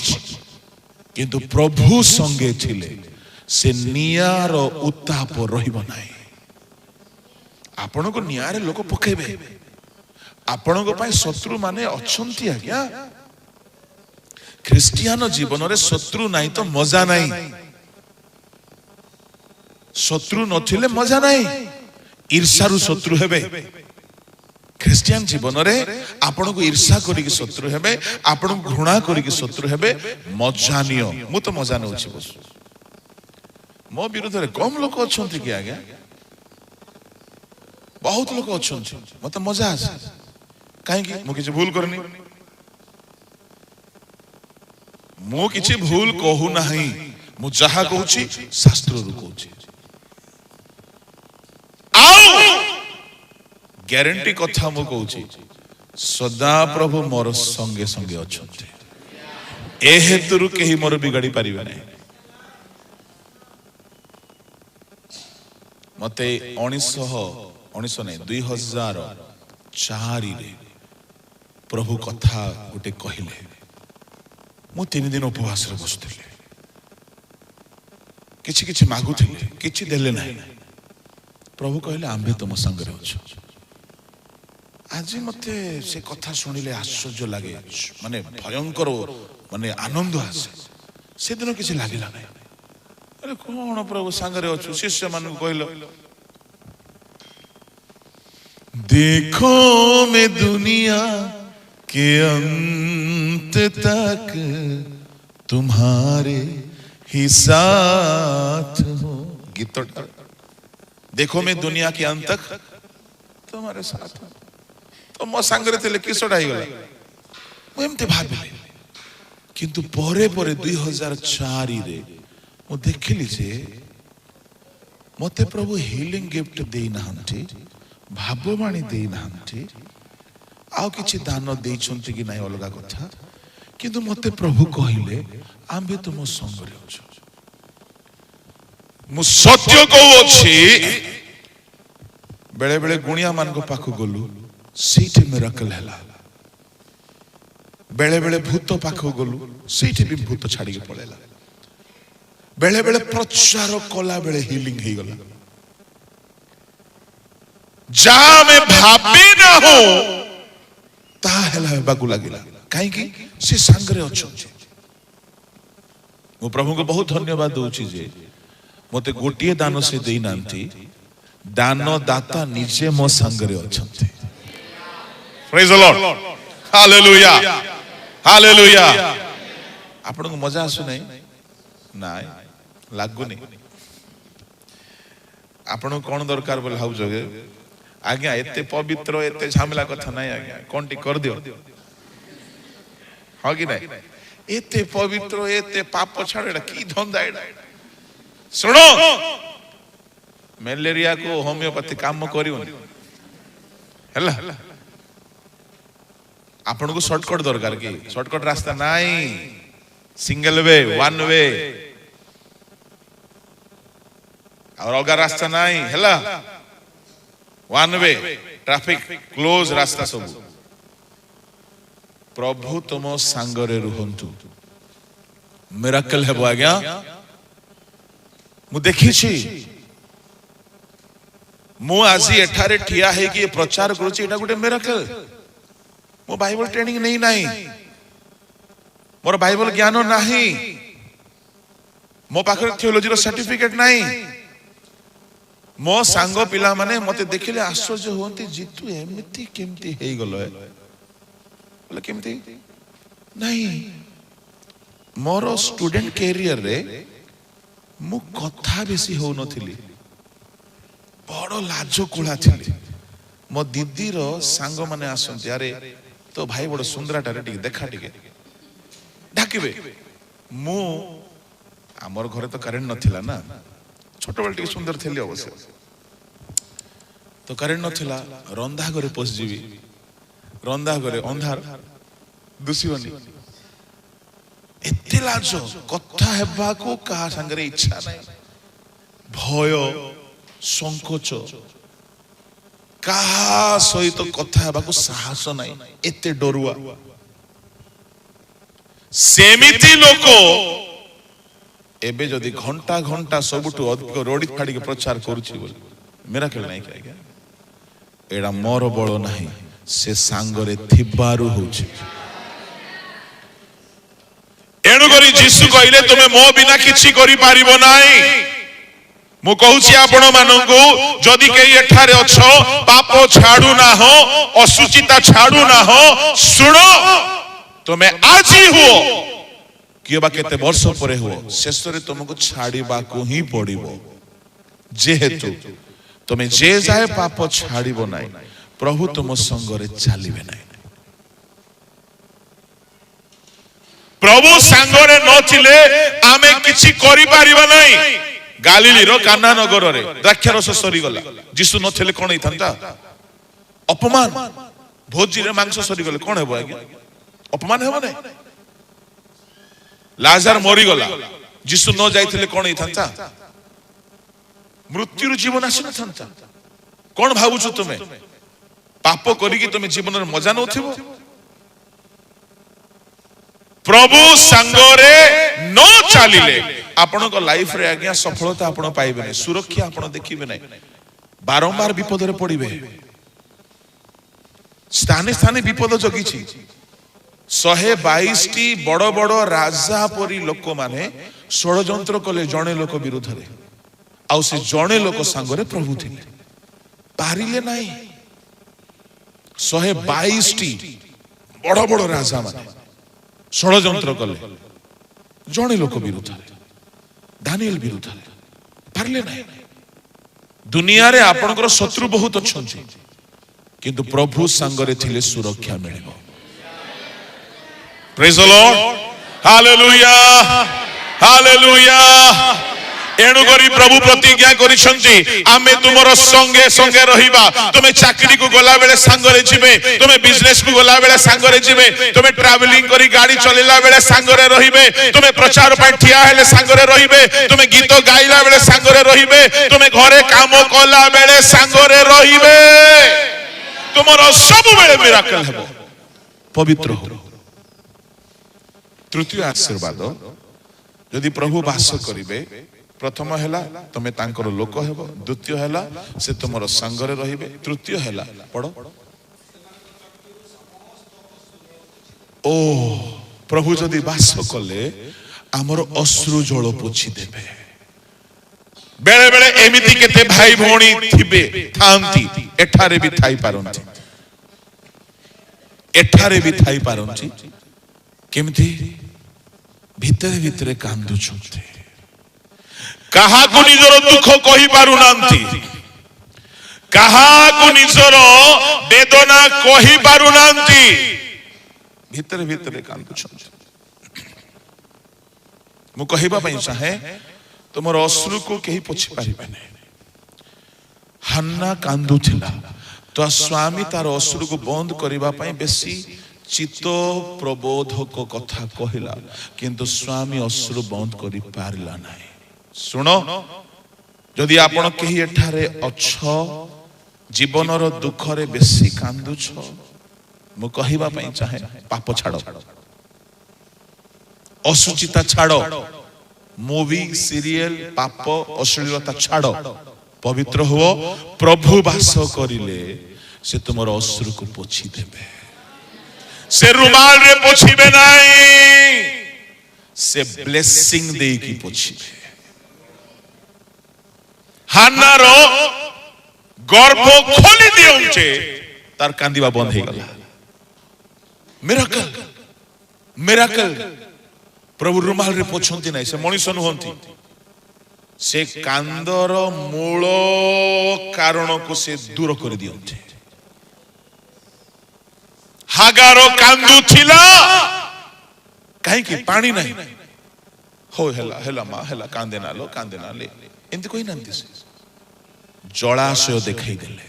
किंतु प्रभु संगे थिले से नियार उत्ताप रहिबो नाही आपण को नियारे लोक पकेबे आपण को पाए शत्रु माने अछंती आज्ञा ख्रिस्टियन जीवन रे शत्रु नाही तो मजा नाही शत्रु नथिले मजा नाही ईर्षारु शत्रु हेबे ଖ୍ରୀଷ୍ଟିଆନ ଜୀବନରେ ଆପଣଙ୍କୁ ଈର୍ଷା କରିକି ଶତ୍ରୁ ହେବେ, ଆପଣଙ୍କୁ ଘୃଣା କରିକି ଶତ୍ରୁ ହେବେ। ମଜା ନିଅ। ମୁଁ ତ ମଜା ନେଉଛି ବସ। ମୋ ବିରୁଦ୍ଧରେ କମ ଲୋକ ଅଛନ୍ତି କି ଆଜ୍ଞା? ବହୁତ ଲୋକ ଅଛନ୍ତି। ମତେ ମଜା ଆସେ। କାହିଁକି? ମୁଁ କିଛି ଭୁଲ କରିନି। ମୁଁ କିଛି ଭୁଲ କହୁନାହିଁ। ମୁଁ ଯାହା କହୁଛି ଶାସ୍ତ୍ରରୁ କହୁଛି। ଆଉ ଗ୍ୟାରେଣ୍ଟି କଥା ମୁଁ କହୁଛି, ସଦା ପ୍ରଭୁ ମୋର ସଙ୍ଗେ ସଙ୍ଗେ ଅଛନ୍ତି। ଏ ହେତୁରୁ କେହି ମୋର ବିଗାଡ଼ି ପାରିବେ ନାହିଁ। ମତେ 2004 ପ୍ରଭୁ କଥା ଗୋଟେ କହିଲେ। ମୁଁ 3 ଦିନ ଉପବାସରେ ବସୁଥିଲି। କିଛି କିଛି ମାଗୁଥିଲି, କିଛି ଦେଲେ ନାହିଁ। ପ୍ରଭୁ କହିଲେ ଆମ୍ଭେ ତୁମ ସାଙ୍ଗରେ ଅଛୁ। ଆଜି ମତେ ସେ କଥା ଶୁଣିଲେ ଆଶ୍ଚର୍ଯ୍ୟ ଲାଗେ, ମାନେ ଭୟଙ୍କର, ମାନେ ଆନନ୍ଦ ଆସେ। ସେଦିନ କିଛି ଲାଗିଲା ନାହିଁ। ଆରେ କଣ ପ୍ରଭୁ ସାଙ୍ଗରେ ଅଛୁ? ଶିଷ୍ୟ ମାନଙ୍କୁ କହିଲ, देखो मैं दुनिया के अंत तक तुम्हारे ही साथ हूँ। गीत देखो मैं दुनिया के अंत तक तुम्हारे साथ हूँ। तो मो सांगरे थे किसटा ही गला। मैं एमती भाबिली, किंतु परे परे 2004 रे मु देखिली जे मते प्रभु हीलिंग गिफ्ट देई नाहंती, भाववाणी देई नाहंती, आउ किछि दान देइछंती कि नाही अलगा कथा, किंतु मते प्रभु कहिले आम्बे तुम संगरे अछु। मु सत्य कहू अछि, बेले बेले गुणिया मान को पाखु गलु, सीठी मिराकल हैला। बेले बेले भूत पाखु गलु, सीठी भी भूत छाड़ी के पळेला। बेले बेले प्रचार कला बेले हीलिंग ही गला। जा में भाबी न हो ता हैला बाकु लागिला। काहे कि से संगरे अछु। मु प्रभु को बहुत धन्यवाद दउछि जे मते गोटिए दान से देई नांती, दान दाता निजे मो संगरे अछंती। Praise the lord, hallelujah, hallelujah. आपन को मजा आसु नहीं? नाय लागुनी। आपन कोन दरकार बोल हाउ जगे आज्ञा एते पवित्र एते झमेला कथा नहीं आज्ञा, कोन टी कर दियो। हां कि नहीं? एते पवित्र एते पाप छाड़ेडा की धंदा एडा। सुनो, मलेरिया को होमियोपैथी काम करियो हला। आपन को शॉर्टकट दरकार की? शॉर्टकट रास्ता नहीं, सिंगल वे, वन वे, और अलगा रास्ता नहीं हला। वन वे, ट्रैफिक क्लोज रास्ता सब। प्रभु तुम सांगरे रुहंतु, मिराकल है वो आज्ञा। मु देखी छी, मु आजी एठारे ठिया है कि प्रचार करूची, एटा गुटे मिराकल। मो बाइबल ट्रेनिंग नहीं नाही, मोर बाइबल ज्ञान नाही, मो पाखरे थियोलॉजी रो सर्टिफिकेट नाही। मो सांग पिला माने मते देखिले आश्चर्य होंती, जीतु एमिति केमति हेई गलो है बोले केमति नहीं। मोर स्टूडेंट कैरियर रे मु कथा बेसी हो नथिली, बड़ लाजो कुला थिली। मो दीदी रो सांग माने आसंती, अरे तो भाई बड़ सुंदराटा रे टिके देखा टिके ढाकिबे। मु हमर घरे तो करेंट नथिला ना, छोट बेल टिके सुंदर थेली अवश्य, तो करेंट नथिला। रंधा घरे पस जीवी, रंधा घरे अंधार दुसिबनी। एते लाजो कथा हेबा को कहा संगरे इच्छा नहीं, भय संकोच, कहा सहित कथा हेबा को साहस नहीं, एते डरुआ। सेमिति लोको एबे जदि घंटा घंटा सबुठु अधिक रोडी फाड़ी के प्रचार करूची बोल मिराकल नहीं क्या? एडा मोर बळ नहीं, से सांगरे थिबारु होची। एणु करी जीसु कहले तुमे मो बिना किछि करि पारिबो नाही। मु कहूची आपण मानंगु जदि केही एठारे अछो पाप छाडू ना हो असुचिता छाडू ना हो सुनो तुमे आजी हुओ किए बा केते वर्ष परे हुओ शेष रे तुमको छाडीबा को ही पड़िबो जेहेतु तुमे जे जाए पाप छाडीबो नाही प्रभु तुम संग रे चलिबे नाही प्रभु संग रे न चिले आमे किछि करि पारिबा नाही गालिली रो कान्हा नगर रे द्राक्षारस सरी गला जीसु नथिले कोन हिथंता अपमान भोजी रे मांस सरी गले कोन हेबो आगे अपमान हेबो नै लाजर मरी गला जीसु न जाइथिले कोन हिथंता मृत्यु रो जीवन आसी नथंता कोन भाबुछु तुमे पाप करी कि तुमे जीवन रे मजा नथिबो प्रभु संगरे न चलिले आपण को लाइफ रे आज्ञा सफलता आपण पाइबे नै सुरक्षा आपण देखिबे नै बारंबार विपद रे पड़िबे स्थाने स्थाने विपद जगिछि 122 टी बड़ बड़ राजा परी लोक माने षडयंत्र कले जणे लोक विरुद्ध रे आ से जणे लोक संगरे प्रभु थिले पारिले नाही 122 टी बड़ बड़ राजा माने षडयंत्र कले जणे लोक विरुद्ध रे दानिएल विरुद्ध पारले नहीं दुनिया रे आपनकर शत्रु बहुत अछंती किंतु प्रभु संगरे थिले सुरक्षा मिलिबो praise the lord hallelujah hallelujah एणु करी प्रभु प्रतिज्ञा करिसंती आमे तुमरो संगे संगे रहिबा तुमे चाकरी को गला बेले संगरे जिबे तुमे बिजनेस को गला बेले संगरे जिबे तुमे ट्रैवलिंग करी गाड़ी चलेला बेले संगरे रहिबे तुमे प्रचार पय ठिया हेले संगरे रहिबे तुमे गीत गाइला बेले संगरे रहिबे तुमे घरे काम कला बेले संगरे रहिबे तुमरो सब बेले मिराकल हेबो पवित्र हो तृतीय आशीर्वाद यदि प्रभु वास करिवे प्रथम हैला तमे तांकर लोक हेबो द्वितीय हैला से तुमरो संगरे रहिबे तृतीय हैला पढ़ो ओ प्रभु जदि वास कले हमर अश्रु जल पोछि देबे बेले बेले एमिति केते भाई भौणी थिबे थांती एठारे भी थाई पारंती एठारे भी थाई पारंती केमिति भितरे भितरे कांदु छुते कहा को निजर दुख कहि पारु नांती कहा को निजर वेदना कहि पारु नांती भितरे भितरे कांदु छुते मु कहिबा पई चाहे तुमर अश्रु को केही पोछि पारिबे नै हन्ना कांदु थिला तो स्वामी तार अश्रु को बंद करिबा पई बेसी चित्त प्रबोधक कथा कहिला किंतु स्वामी अश्रु बंद करि पारिला नै सुनो जदि आपण केही एठारे अछ जीवन रो दुख रे बेसी कांदु छ मु कहिबा पई चाहे पाप छाड़ो असुचिता छाड़ो मूवी सीरियल पाप अश्लीलता छाड़ो पवित्र हो प्रभु वास करिले से तुमरो अश्रु को पोछि देबे से रुमाल रे पोछिबे नाही से ब्लेसिंग दे की पोछिबे हान्नारो गर्भ खोली दिउचे तार कांदिबा बंद हो गला मिराकल मिराकल प्रभु रुमाल रे पोछंती नाही से मनुष्य नुहंती से कांदर मूल कारण को से दूर कर दियंती हागारो कांदु थिला काहे कि पानी नाही हो हेला हेला मा हेला कांदे ना ले एंती कोई नंती से जलाशय देखाई देले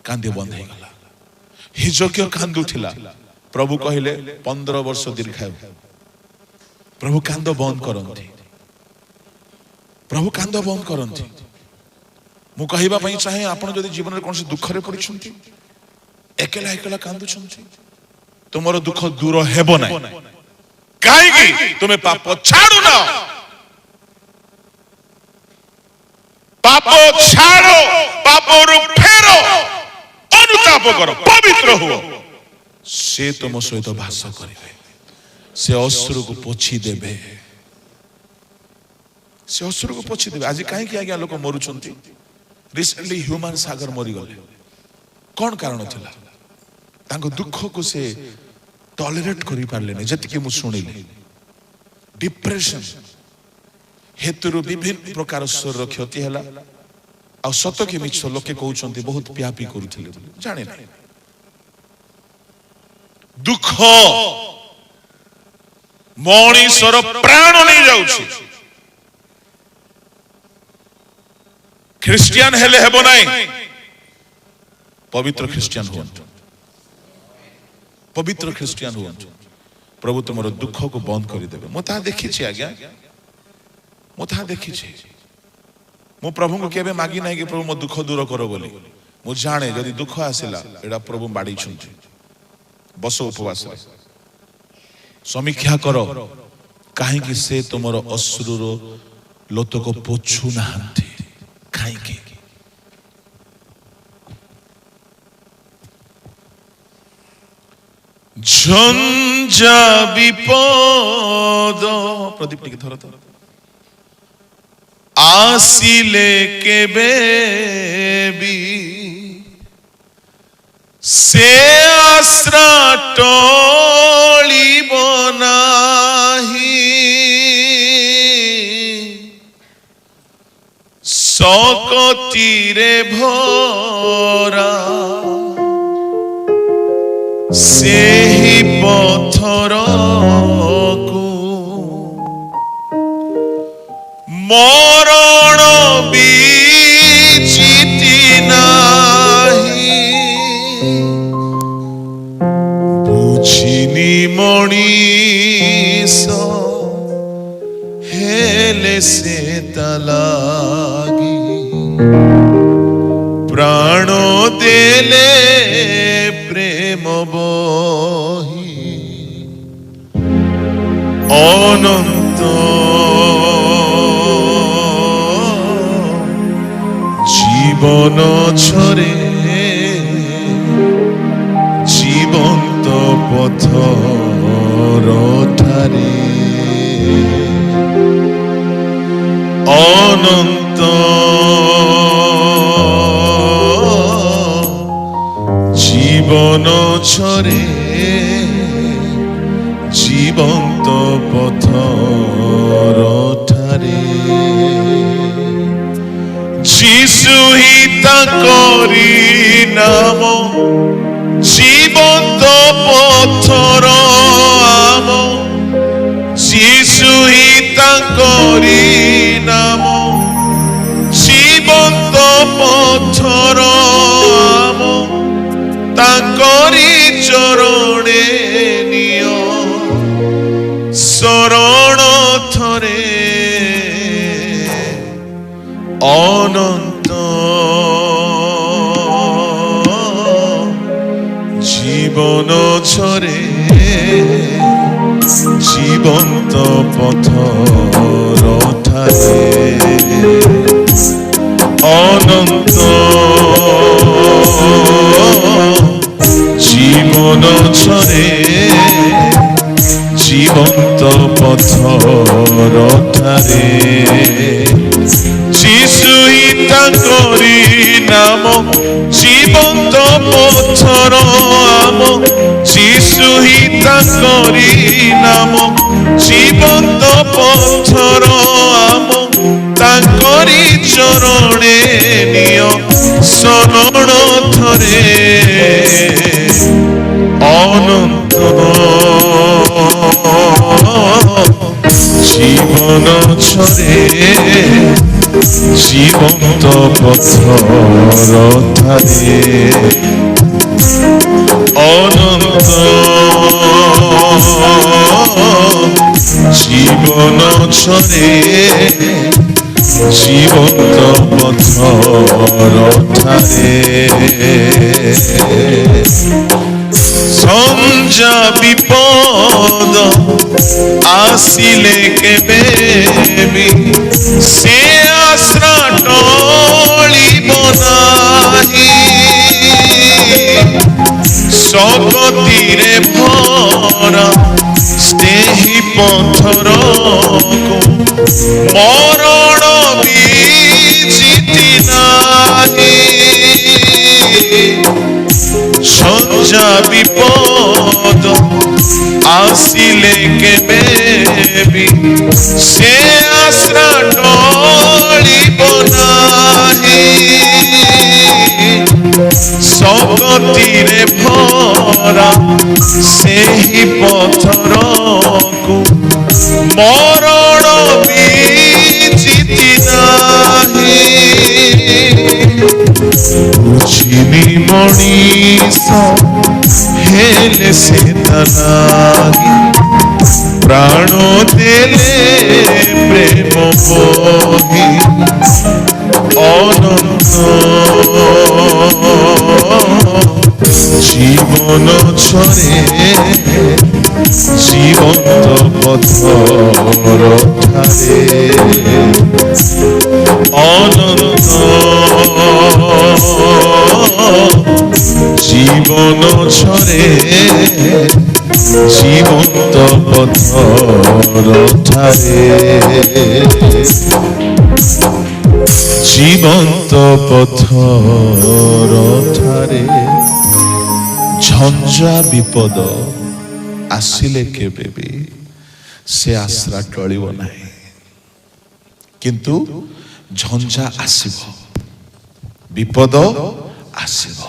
कांदे बंद हो गला हिजकियो कांदु थिला प्रभु कहिले 15 वर्ष दीर्घायु प्रभु कांद बंद करंती प्रभु कांद बंद करंती मु कहिबा पई चाहे आपण जदि जीवन रे कोनसे दुख रे पड़िछंती एकेला एकेला कांदु छंती तुमरो दुख दूर हेबो नै काहे कि तुमे पाप छाड़ू ना पाप छाड़ो पाप रो फेरो अनुताप करो पवित्र हो से तुम सहित भाषा करिवे से अश्रु को पोछि देबे से असुर को पोछि देबे। आज कहीं आज्ञा लोक मरुछंती। रिसेंटली ह्यूमन सागर मरी गले। कौन कारण थिला? तांको दुख को से टॉलरेट करि पारले नै। जति के मु सुनिले डिप्रेशन हेतुरु विभिन्न प्रकार शरीर क्षति हला। आ सत के मिछ लोके कहउछंती बहुत प्यापी करूथिले जाने नै। दुख मणिषर प्राण नहीं जाउछि। ख्रिस्टियन हेले हेबो नै, पवित्र ख्रिस्टियन हुअन्तु। पवित्र ख्रिस्टियन हुअन्तु। प्रभु तुमरो दुख को बंद करि देबे। मो ता देखि छी आज्ञा, मो ता देखि छी। मो प्रभु को केबे मागी नै कि प्रभु मो दुख दूर करो बोली। मो जाने जदि दुख आसिला एडा प्रभु बाड़ी छुंती। बस उपवास समीक्षा करो कहीं कि से तुमरो अश्रुर लोत को पोछु नाहंती। कहीं कि झंझा विपद प्रदीप टिके थोड़ा थोड़ा आसिले केबे भी से आश्रा टोली बनाही सकतीरे भरा से ही पत्थर को मरण बीचिति नाही बुझिनी मणिष हेले से तलागी प्राण देले प्रेम बही अनंत जीवन छरे जीवंत पथर ठारे अनंत जीवन छरे जीवंत पथर ठारे जीशु ही ताकरी नाम जीवंत पथर आम जीशु ही ताकरी नाम जीवंत पथर आम ताकरी चरणे नियो शरण थरे अनंत जीवन छरे जीवंत पथर ठारे अनंत जीवन छरे जीवंत पथर ठारे जीशु ही ताकरी नाम जीवंत पथर आम जीशु ही ताकरी नाम जीवंत पथर आम ताकरी चरणे नियो शरण थरे अनंत जीवन छरे जीवंत पथर ठारे अनंत जीवन छरे जीवंत पथर ठारे संजा विपद आसिले केबे भी से आश्रा टोली बनाही सकतीरे भरा स्नेही पत्थर को मरण ঝঞ্ঝা বিপদ আসিলে কেবে বি সে আশ্রা টলিব নাহি শকতিরে ভরা ସେହି ପଥରକୁ ମରଣ ବିଚିତି ନାହିଁ ବୁଝିନି ମଣିଷ ହେଲେ ସେ ନାହିଁ ପ୍ରାଣ ଦେଲେ ପ୍ରେମ ବହି ଅନନ୍ତ জীবন ছড়ে জীবন্ত পথর ধারে অনন্ত জীবন ছড়ে জীবন্ত পথর ধারে জীবন্ত পথর ধারে ঝঞ্ঝা বিপদ আসিলে কেবে বি সে আশ্রা টলিব ନାହିଁ কিন্তু ঝঞ্ঝা আসিব বিপদ আসিব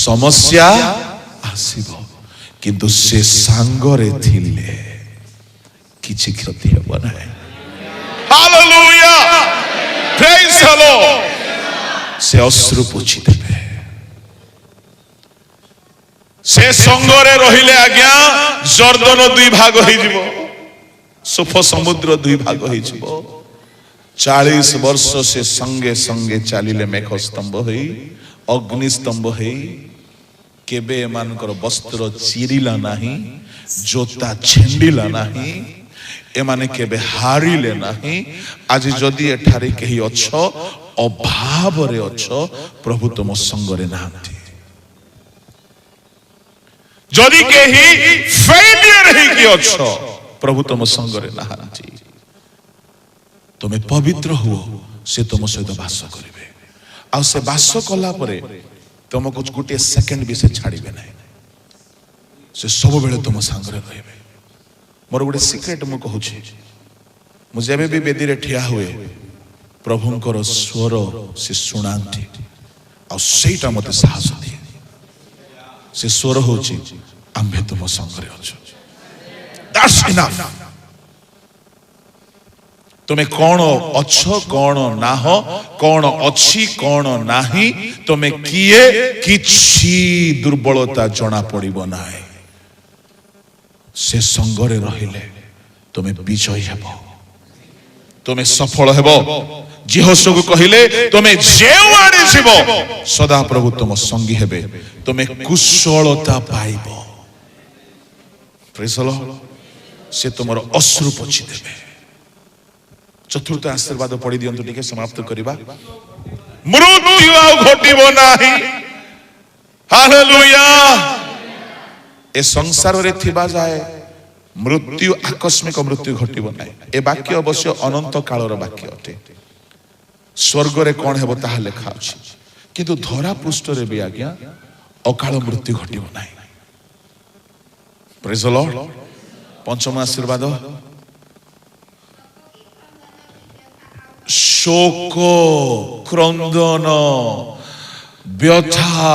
সমস্যা আসিব কিন্তু সে সাଙ୍ଗরে থিলে কিছু ক্ষতি ହେବ ନାହିଁ ହାଲେଲୁୟା ପ୍ରେଜ୍ ଦ ଲର୍ଡ ସେ ଅଶ୍ରୁ ପୋଛି ଦେବେ ସେ ସଙ୍ଗରେ ରହିଲେ ଆଜ୍ଞା ଜର୍ଦ୍ଦନ ଦୁଇ ଭାଗ ହେଇଯିବ ସୁଫ ସମୁଦ୍ର ଦୁଇ ଭାଗ ହେଇଯିବ 40 ବର୍ଷ ସେ ସଙ୍ଗେ ସଙ୍ଗେ ଚାଲିଲେ ମେଘ ସ୍ତମ୍ଭ ହେଇ ଅଗ୍ନି ସ୍ତମ୍ଭ ହେଇ କେବେ ଏମାନଙ୍କର ବସ୍ତ୍ର ଚିରିଲା ନାହିଁ ଜୋତା ଛିଣ୍ଡିଲା ନାହିଁ ଏମାନେ କେବେ ହାରିଲେ ନାହିଁ ଆଜି ଯଦି ଏଠାରେ କେହି ଅଛ ଅଭାବରେ ଅଛ ପ୍ରଭୁ ତୁମ ସଙ୍ଗରେ ନାହାନ୍ତି যদি কেহি ফেলিয়র ହେଇକି ଅଛ ପ୍ରଭୁ ତୁମ ସଙ୍ଗରେ ନାହାନ୍ତି ତୁମେ ପବିତ୍ର ହୁଅ ସେ ତୁମ ସହିତ ବାସ କରିବେ ଆଉ ସେ ବାସ କଲା ପରେ ତୁମକୁ ଗୋଟିଏ ସେକେଣ୍ଡ ବି ସେ ଛାଡ଼ିବେ ନାହିଁ ସେ ସବୁବେଳେ ତୁମ ସାଙ୍ଗରେ ରହିବେ ମୋର ଗୋଟେ ସିକ୍ରେଟ ମୁଁ କହୁଛି ମୁଁ ଯେବେ ବି ବେଦୀରେ ଠିଆ ହୁଏ ପ୍ରଭୁଙ୍କର ସ୍ୱର ସେ ଶୁଣାନ୍ତି ଆଉ ସେଇଟା ମୋତେ ସାହସ ଦିଏ ସେ ସ୍ୱର ହଉଛି ଆମ୍ଭେ ତୁମ ସଙ୍ଗରେ ଅଛୁ that's enough ତୁମେ କ'ଣ ଅଛ କ'ଣ ନାହ କ'ଣ ଅଛି କ'ଣ ନାହିଁ ତୁମେ କିଏ କିଛି ଦୁର୍ବଳତା ଜଣା ପଡ଼ିବ ନାହିଁ ସେ ସଙ୍ଗରେ ରହିଲେ ତୁମେ ବିଜୟ ହେବ ତୁମେ ସଫଳ ହେବ ଜିହୋଶୁକୁ କହିଲେ ତୁମେ ଯେଉଁଆଡ଼େ ଯିବ ସଦାପ୍ରଭୁ ତୁମ ସଙ୍ଗୀ ହେବେ ତୁମେ କୁଶଳତା ପାଇବ ପ୍ରେଜ୍ ଦ ଲର୍ଡ ସେ ତୁମର ଅଶ୍ରୁ ପୋଛି ଦେବେ ଚତୁର୍ଥ ଆଶୀର୍ବାଦ ପଢି ଦିଅନ୍ତୁ ଟିକେ ସମାପ୍ତ କରିବା ମୃତ୍ୟୁ ଆଉ ଘଟିବ ନାହିଁ ହାଲେଲୁୟା ଏ ସଂସାରରେ ଥିବା ଯାଏ ମୃତ୍ୟୁ ଆକସ୍ମିକ ମୃତ୍ୟୁ ଘଟିବ ନାହିଁ ଏ ବାକ୍ୟ ଅବଶ୍ୟ ଅନନ୍ତ କାଳର ବାକ୍ୟ ଅଟେ ସ୍ୱର୍ଗରେ କ'ଣ ହେବ ତାହା ଲେଖା ଅଛି କିନ୍ତୁ ଧରା ପୃଷ୍ଠରେ ବି ଆଜ୍ଞା ଅକାଳ ମୃତ୍ୟୁ ଘଟିବ ନାହିଁ ପ୍ରେଜ୍ ଦ ଲର୍ଡ ପଞ୍ଚମ ଆଶୀର୍ବାଦ ଶୋକ କ୍ରନ୍ଦନ ବ୍ୟଥା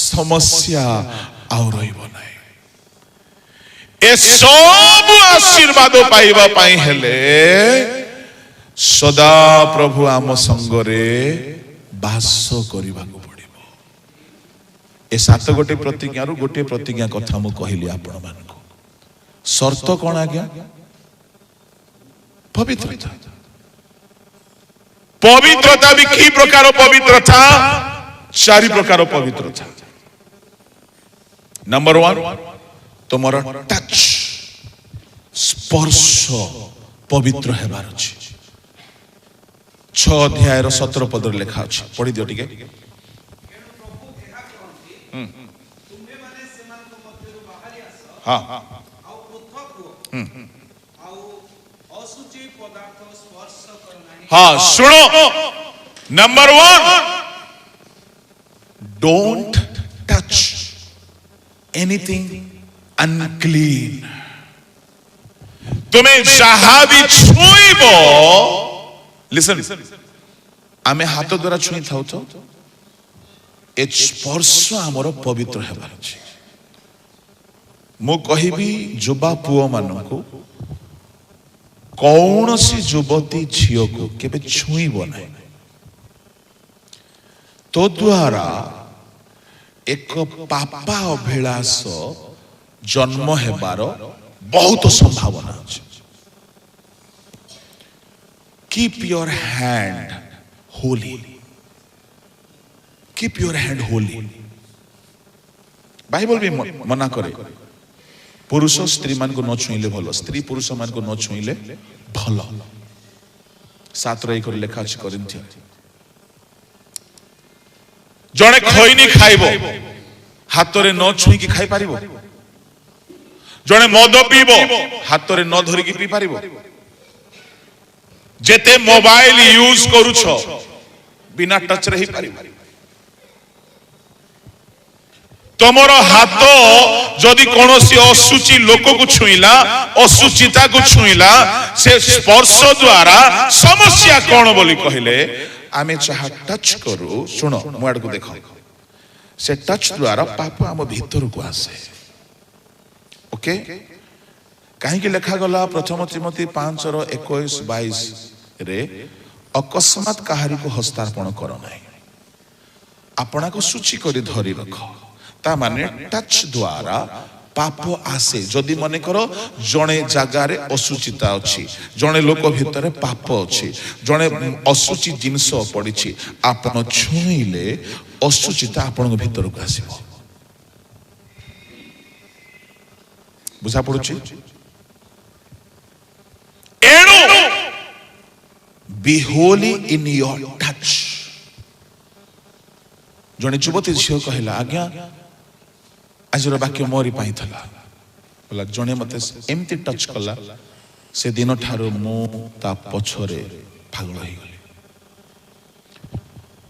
ସମସ୍ୟା ଆଉ ରହିବ ନାହିଁ ଏସବୁ ଆଶୀର୍ବାଦ ପାଇବା ପାଇଁ ହେଲେ ସଦା ପ୍ରଭୁ ଆମ ସଙ୍ଗରେ ବାସ କରିବାକୁ ପଡ଼ିବ ଏ 7 ଗୋଟି ପ୍ରତିଜ୍ଞାରୁ ଗୋଟିଏ ପ୍ରତିଜ୍ଞା କଥା ମୁଁ କହିଲି ଆପଣମାନଙ୍କୁ ସର୍ତ୍ତ କ'ଣ ଆଜ୍ଞା ପବିତ୍ରତା ପବିତ୍ରତା ବି କି ପ୍ରକାର ପବିତ୍ରତା 4 ପ୍ରକାର ପବିତ୍ରତା ନମ୍ବର 1 ତୁମର ଟଚ୍ ସ୍ପର୍ଶ ପବିତ୍ର ହେବାର ଅଛି 6 ଅଧ୍ୟାୟର 17 ପଦରେ ଲେଖା ଅଛି ପଢି ଦିଅ ଟିକେ ହଁ हाँ सुनो number 1 don't touch anything unclean. तुम्हें जहां भी छुईबो, listen, आमे हाथ द्वारा छुई थाउ तो ए स्पर्श आमर पवित्र हेबार अछि। मु कहिबी युवा पुओ मानकु कौन सी युवती झियो को केबे छुईबो नै, तो द्वारा एक पापा अभिलाष जन्म हेबार बहुत संभावना अछि। Keep your hand Holi, keep your hand Holi. Bible भी मना करे पुरुष स्त्री मान को न छुईले भलो, स्त्री पुरुष मान को न छुईले भलो। 7:1 लेखा अछि करिन्थियो। जणे खैनी खाइबो हातरे न छुई की खाई पारिबो, जणे मद पीबो हातरे न धरि की पी पारिबो, जेते मोबाइल यूज करूछ बिना टच रही पारिबो। तमरो हाथ जदि कोनोसी असुचि लोक को छुईला, असुचिता को छुईला, से स्पर्श द्वारा समस्या कोन बोली कहिले आमे चाहा टच करू। सुनो मुआड को देखो, से टच द्वारा पाप आम भीतर को आसे। ओके, कहीं की लेखा गला प्रथम तिमोथी 5:21-22 रे अकस्मात काहारी को हस्तार्पण करो नहीं, आपना को सूची करी धरी रखो। ता माने टच द्वारा पाप आसे। जदि मने करो जणे जगारे असुचिता अछि, जणे लोक भितरे पाप अछि, जणे असुचि जिंस पड़िछि, आपण छुईले असुचिता आपण भीतर को आसीबो। बुझा पड़ुछि? एणु be holy in your touch. जणे युवती झियो कहला आज्ञा आजर वाक्य मोरी पाई थला, बोला जणे मते एमती टच कला से दिन ठारो मो ता पछरे पागल होई गली।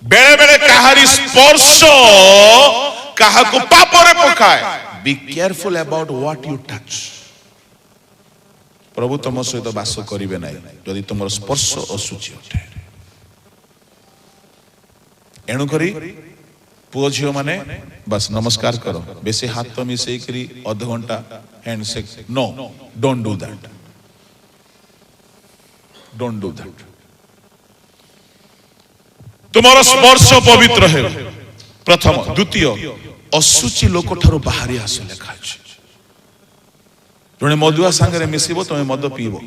बेले बेले काहारी स्पर्श काहा को पापरे पकाए। Be careful about what you touch. प्रभु तुम सहित वास करिवे नै यदि तुमर स्पर्श असुचि उठे। एणु करी पुओ झियो माने बस नमस्कार करो, बेसी हाथ तो मिसे करी आधा घंटा handshake, no, don't do that, don't do that. तुम्हारा स्पर्श पवित्र है प्रथम। द्वितीय, असुचि लोक ठारो बाहरी आस लेखा अछि। जणे मदुआ संगे मिसिबो तमे मद पीबो,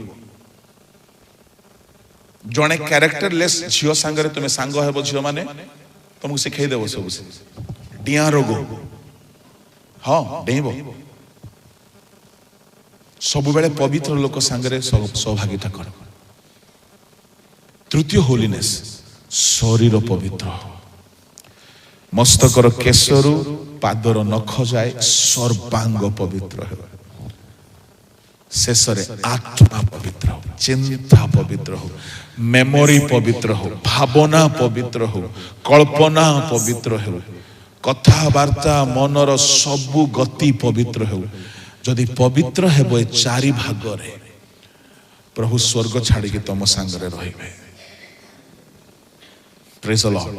जणे कैरेक्टरलेस झियो संगे तमे सांग हेबो, झियो माने तुमको सिखाई देव सब डिया रोग, हाँ डेइबो। सब बेले पवित्र लोक संगे सहभागिता कर। तृतीय होलीनेस, शरीर पवित्र हो। मस्तकर केशरु पादर नख जाए सर्वांग पवित्र हो। शेषरे आत्मा पवित्र हो, चिंता पवित्र हो, मेमोरी पवित्र हो, भावना पवित्र हो, कल्पना पवित्र हो, कथावार्ता मनर सबु गति पवित्र हो। जदि पवित्र हेबो ए चारि भागरे प्रभु स्वर्ग छाड़ी के तुम संगरे रहिबे। Praise the Lord.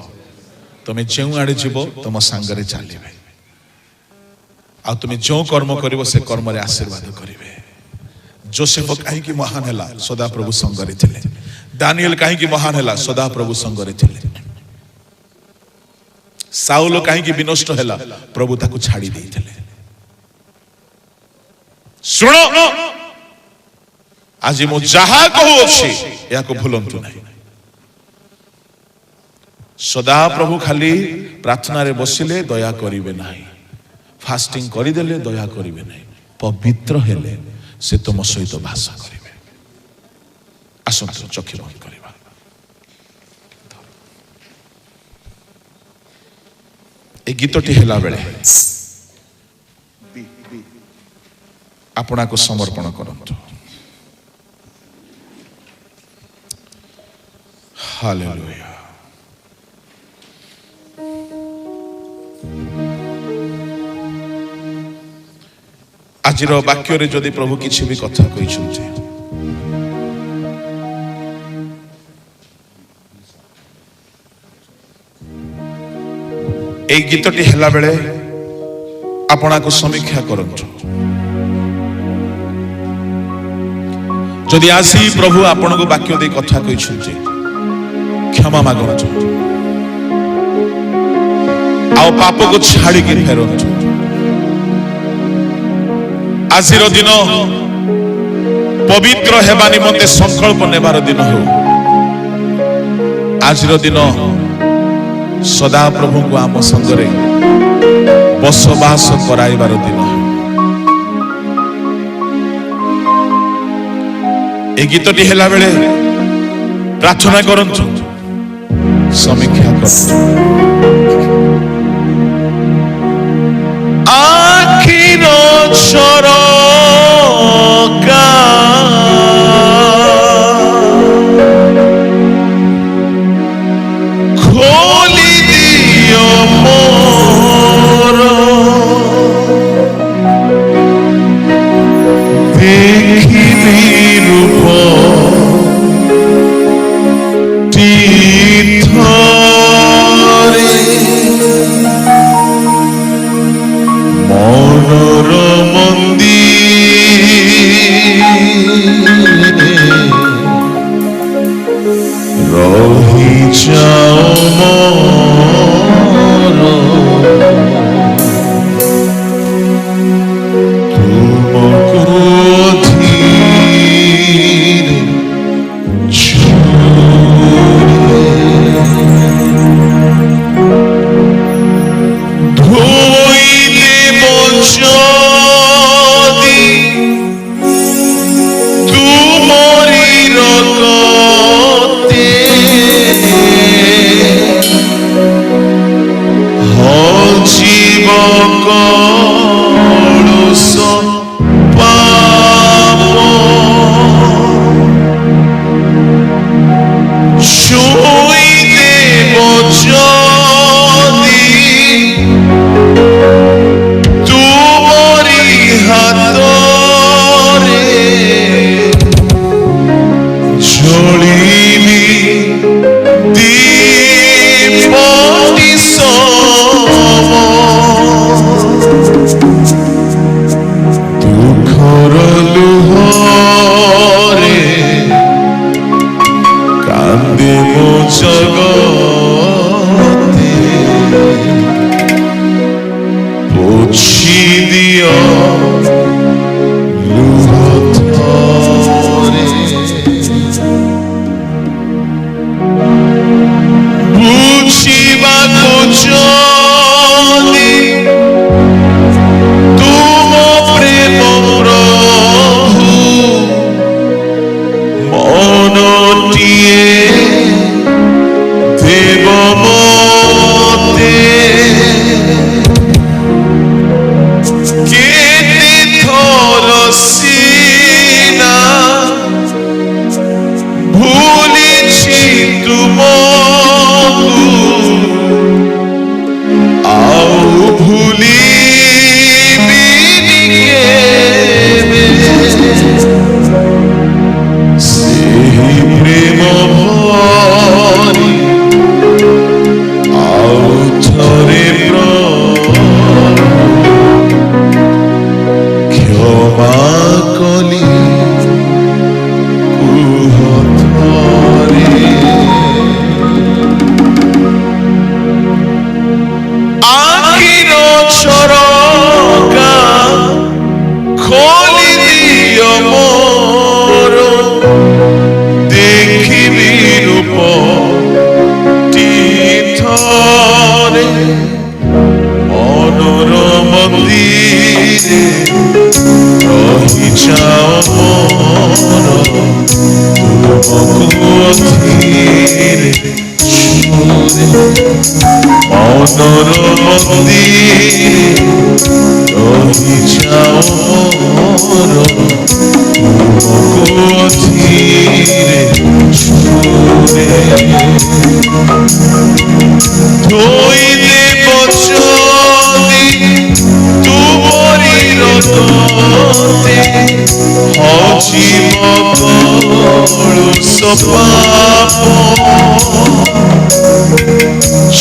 तुम जेउ आड़े जीवो तुम संगरे चलिबे, आ तुम जो कर्म करिवो से कर्म रे आशीर्वाद करिवे। जोसेफ कहीं महान हैला, सदा प्रभु संगरे थिले। दानिएल कहीं महान हैला, सदा प्रभु संगरे थिले। साउल कहीं विनष्ट हैला, प्रभु ताकू छाड़ी देइथिले। सुनो, आज मु जहा कहू अछि या को भूलंतु नहीं। सदा प्रभु खाली प्रार्थना रे बसिले दया करिवे नहीं, फास्टिंग करि देले दया करिवे नहीं, पवित्र हेले से तुम सहित भाषा करिवे। आसंतु चक्षु बंद करिबा। ए गीतटी हेला बेले आपना को समर्पण करंतु। हालेलुया। আজির বাক্যরে যদি প্রভু কিছু বি কথা কইছন্তি এই গীতটি হেলা বেলে আপনাকে সমীক্ষা করন্তু যদি আসি প্রভু আপনাকে বাক্য দিয়ে কথা কইছন্তি ক্ষমা মাগন্তু আও পাপকে ছাড়িকি ফেরন্তু আজির দিন পবিত্র হেবা নিমন্তে সংকল্প নেবার দিন হো আজির দিন সদা প্রভু को आम संगरे बसवास कराइबार दिन ए गीतटी हेला बेले प्रार्थना करंतु समीक्षा करंतु आखिर झरका खोली दियो मोर देखिबी रूप तीर्थरे मनर मंदिरे रही जाओ मोर तुमको धीरे छोड़े धोई देव যদি तुमरी रगते जीव कलुष पाप छुई देव যদি तुमरी हातरे जलिबी दीपटी दुखर लुहरे कांदे मो जगते पोछी दियो लुह थरे बुझिबाको যদি तुम प्रेम प्रभु मनटिए देव मते केते थर सीना भूलिछि तुमको आओ भूली प्रेम भरी आओ थरे क्षमा कली कुह थरे आखिर झरका खोली दियो मोर देखिबी रूप तीर्थरे मनर मंदिरे रही जाओ मोर तुमको धीरे छोड़े मनर मंदिरे रही जाओ मोर तुमको धीरे छोड़े धोई देव যদি तुमरी रगते পাপ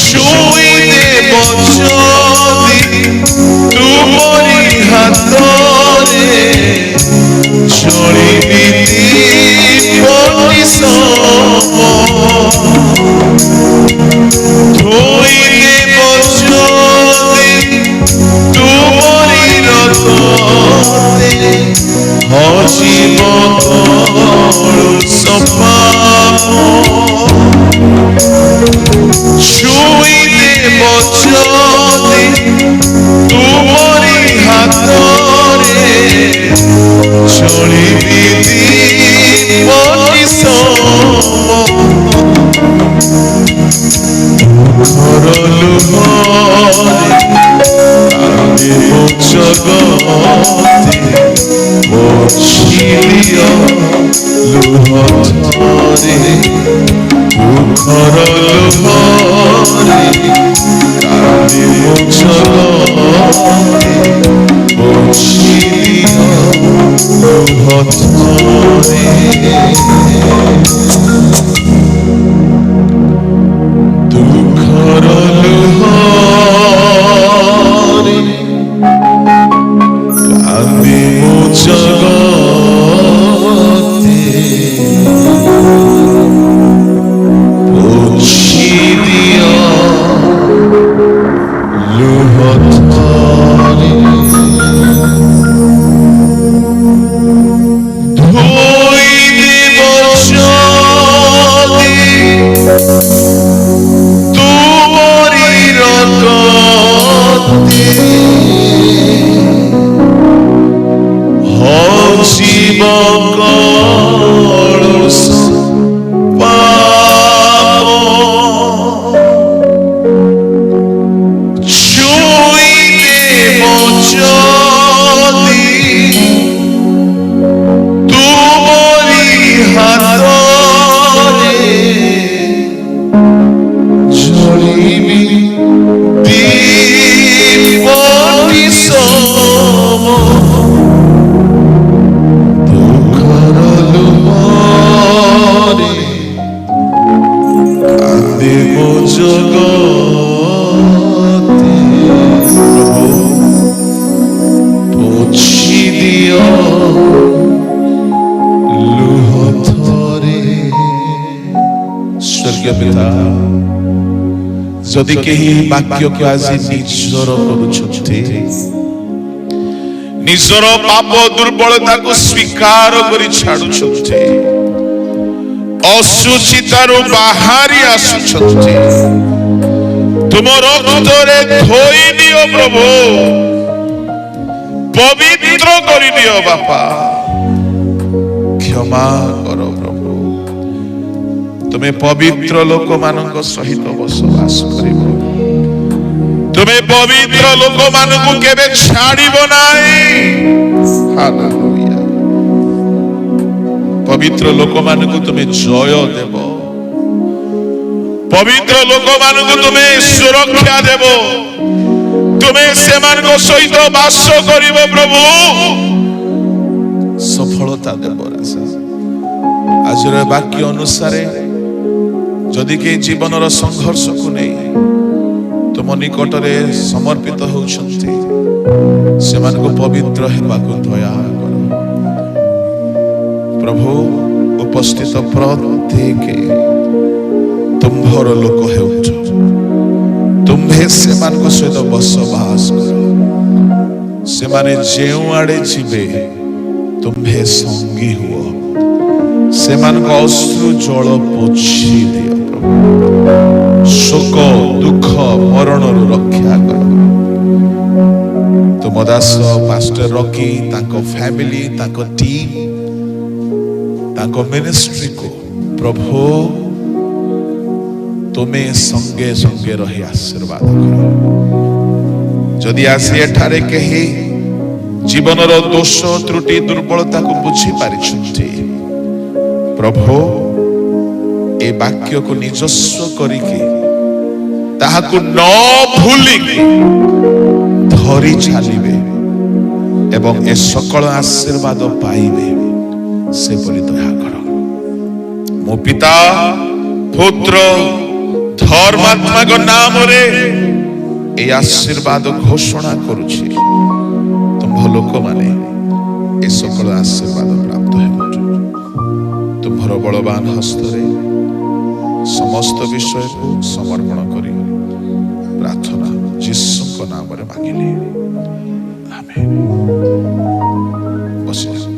ছুঁই দেব যদি তুমরি হাতরে চলিবি পরিশ্রম ধুই দেব যদি তুমরি রথরে হজিব পাপ ছুঁই দেব যদি তুমরি হাতরে চলিবি ঘরলু জগতে বছিলিয় লুহরে ঘরলু কান্দে জগতে বছিলিয় লুহরে যদি কেହି ବାକ୍ୟକୁ ଆଜି ନିଜର କରୁଛନ୍ତି ନିଜର ପାପ ଦୁର୍ବଳତାକୁ ସ୍ୱୀକାର କରି ଛାଡୁଛନ୍ତି ଅଶୁଚିତାରୁ ବାହାରି ଆସୁଛନ୍ତି ତୁମ ରକ୍ତରେ ଧୋଇ ଦିଅ ପ୍ରଭୁ ପବିତ୍ର କରିଦିଅ ବାପା କ୍ଷମା କର ପ୍ରଭୁ ତୁମେ ପବିତ୍ର ଲୋକମାନଙ୍କ ସହିତ ବସବାସ କରିବ ତୁମେ ପବିତ୍ର ଲୋକମାନଙ୍କୁ କେବେ ଛାଡ଼ିବ ନାହିଁ ହାଲେଲୁୟା ପବିତ୍ର ଲୋକମାନଙ୍କୁ ତୁମେ ଜୟ ଦେବ ପବିତ୍ର ଲୋକମାନଙ୍କୁ ତୁମେ ସୁରକ୍ଷା ଦେବ ତୁମେ ସେମାନଙ୍କ ସହିତ ବାସ କରିବ ପ୍ରଭୁ ସଫଳତା ଦେବ ଆଜିର ବାକ୍ୟ ଅନୁସାରେ ଯଦି କେହି ଜୀବନର ସଂଘର୍ଷକୁ ନେଇ ତୁମ ନିକଟରେ ସମର୍ପିତ ହେଉଛନ୍ତି ସେମାନଙ୍କୁ ପବିତ୍ର ହେବାକୁ ଦୟା କର ପ୍ରଭୁ ଉପସ୍ଥିତ ପ୍ରତ୍ୟେକ ତୁମ୍ଭର ଲୋକ ହେଉଛ ତୁମ୍ଭେ ସେମାନଙ୍କ ସହିତ ବସବାସ କର ସେମାନେ ଯେଉଁଆଡ଼େ ଯିବେ ତୁମ୍ଭେ ସଙ୍ଗୀ ହୁଅ ସେମାନଙ୍କ ଅଶ୍ରୁ ଜଳ ପୋଛି ଦିଅ ପ୍ରଭୁ ଶୋକ ଦୁଃଖ ମରଣରୁ ରକ୍ଷା କର ତୁମ ଦାସ ପାଷ୍ଟର ରକି ତାଙ୍କ ଫ୍ୟାମିଲି ତାଙ୍କ ଟିମ୍ ତାଙ୍କ ମିନିଷ୍ଟ୍ରିକୁ ପ୍ରଭୁ ତୁମେ ସଙ୍ଗେ ସଙ୍ଗେ ରହି ଆଶୀର୍ବାଦ କର ଯଦି ଆସି ଏଠାରେ କେହି ଜୀବନର ଦୋଷ ତ୍ରୁଟି ଦୁର୍ବଳତାକୁ ବୁଝି ପାରିଛନ୍ତି ପ୍ରଭୁ ଏ ବାକ୍ୟକୁ ନିଜସ୍ୱ କରିକି ତାହାକୁ ନ ଭୁଲିକି ଧରି ଚାଲିବେ ଏବଂ ଏ ସକଳ ଆଶୀର୍ବାଦ ପାଇବେ ସେପରି ଦୟା କର मो पिता पुत्र धर्मात्मा को नाम रे ए आशीर्वाद घोषणा करुछि तुम लोक माने ए सकल आशीर्वाद प्राप्त हेबो तुम्हार बलवान हस्तरे समस्त विषय को समर्पण करी प्रार्थना यीशु नाम रे मांगिले आमेन। बसिया।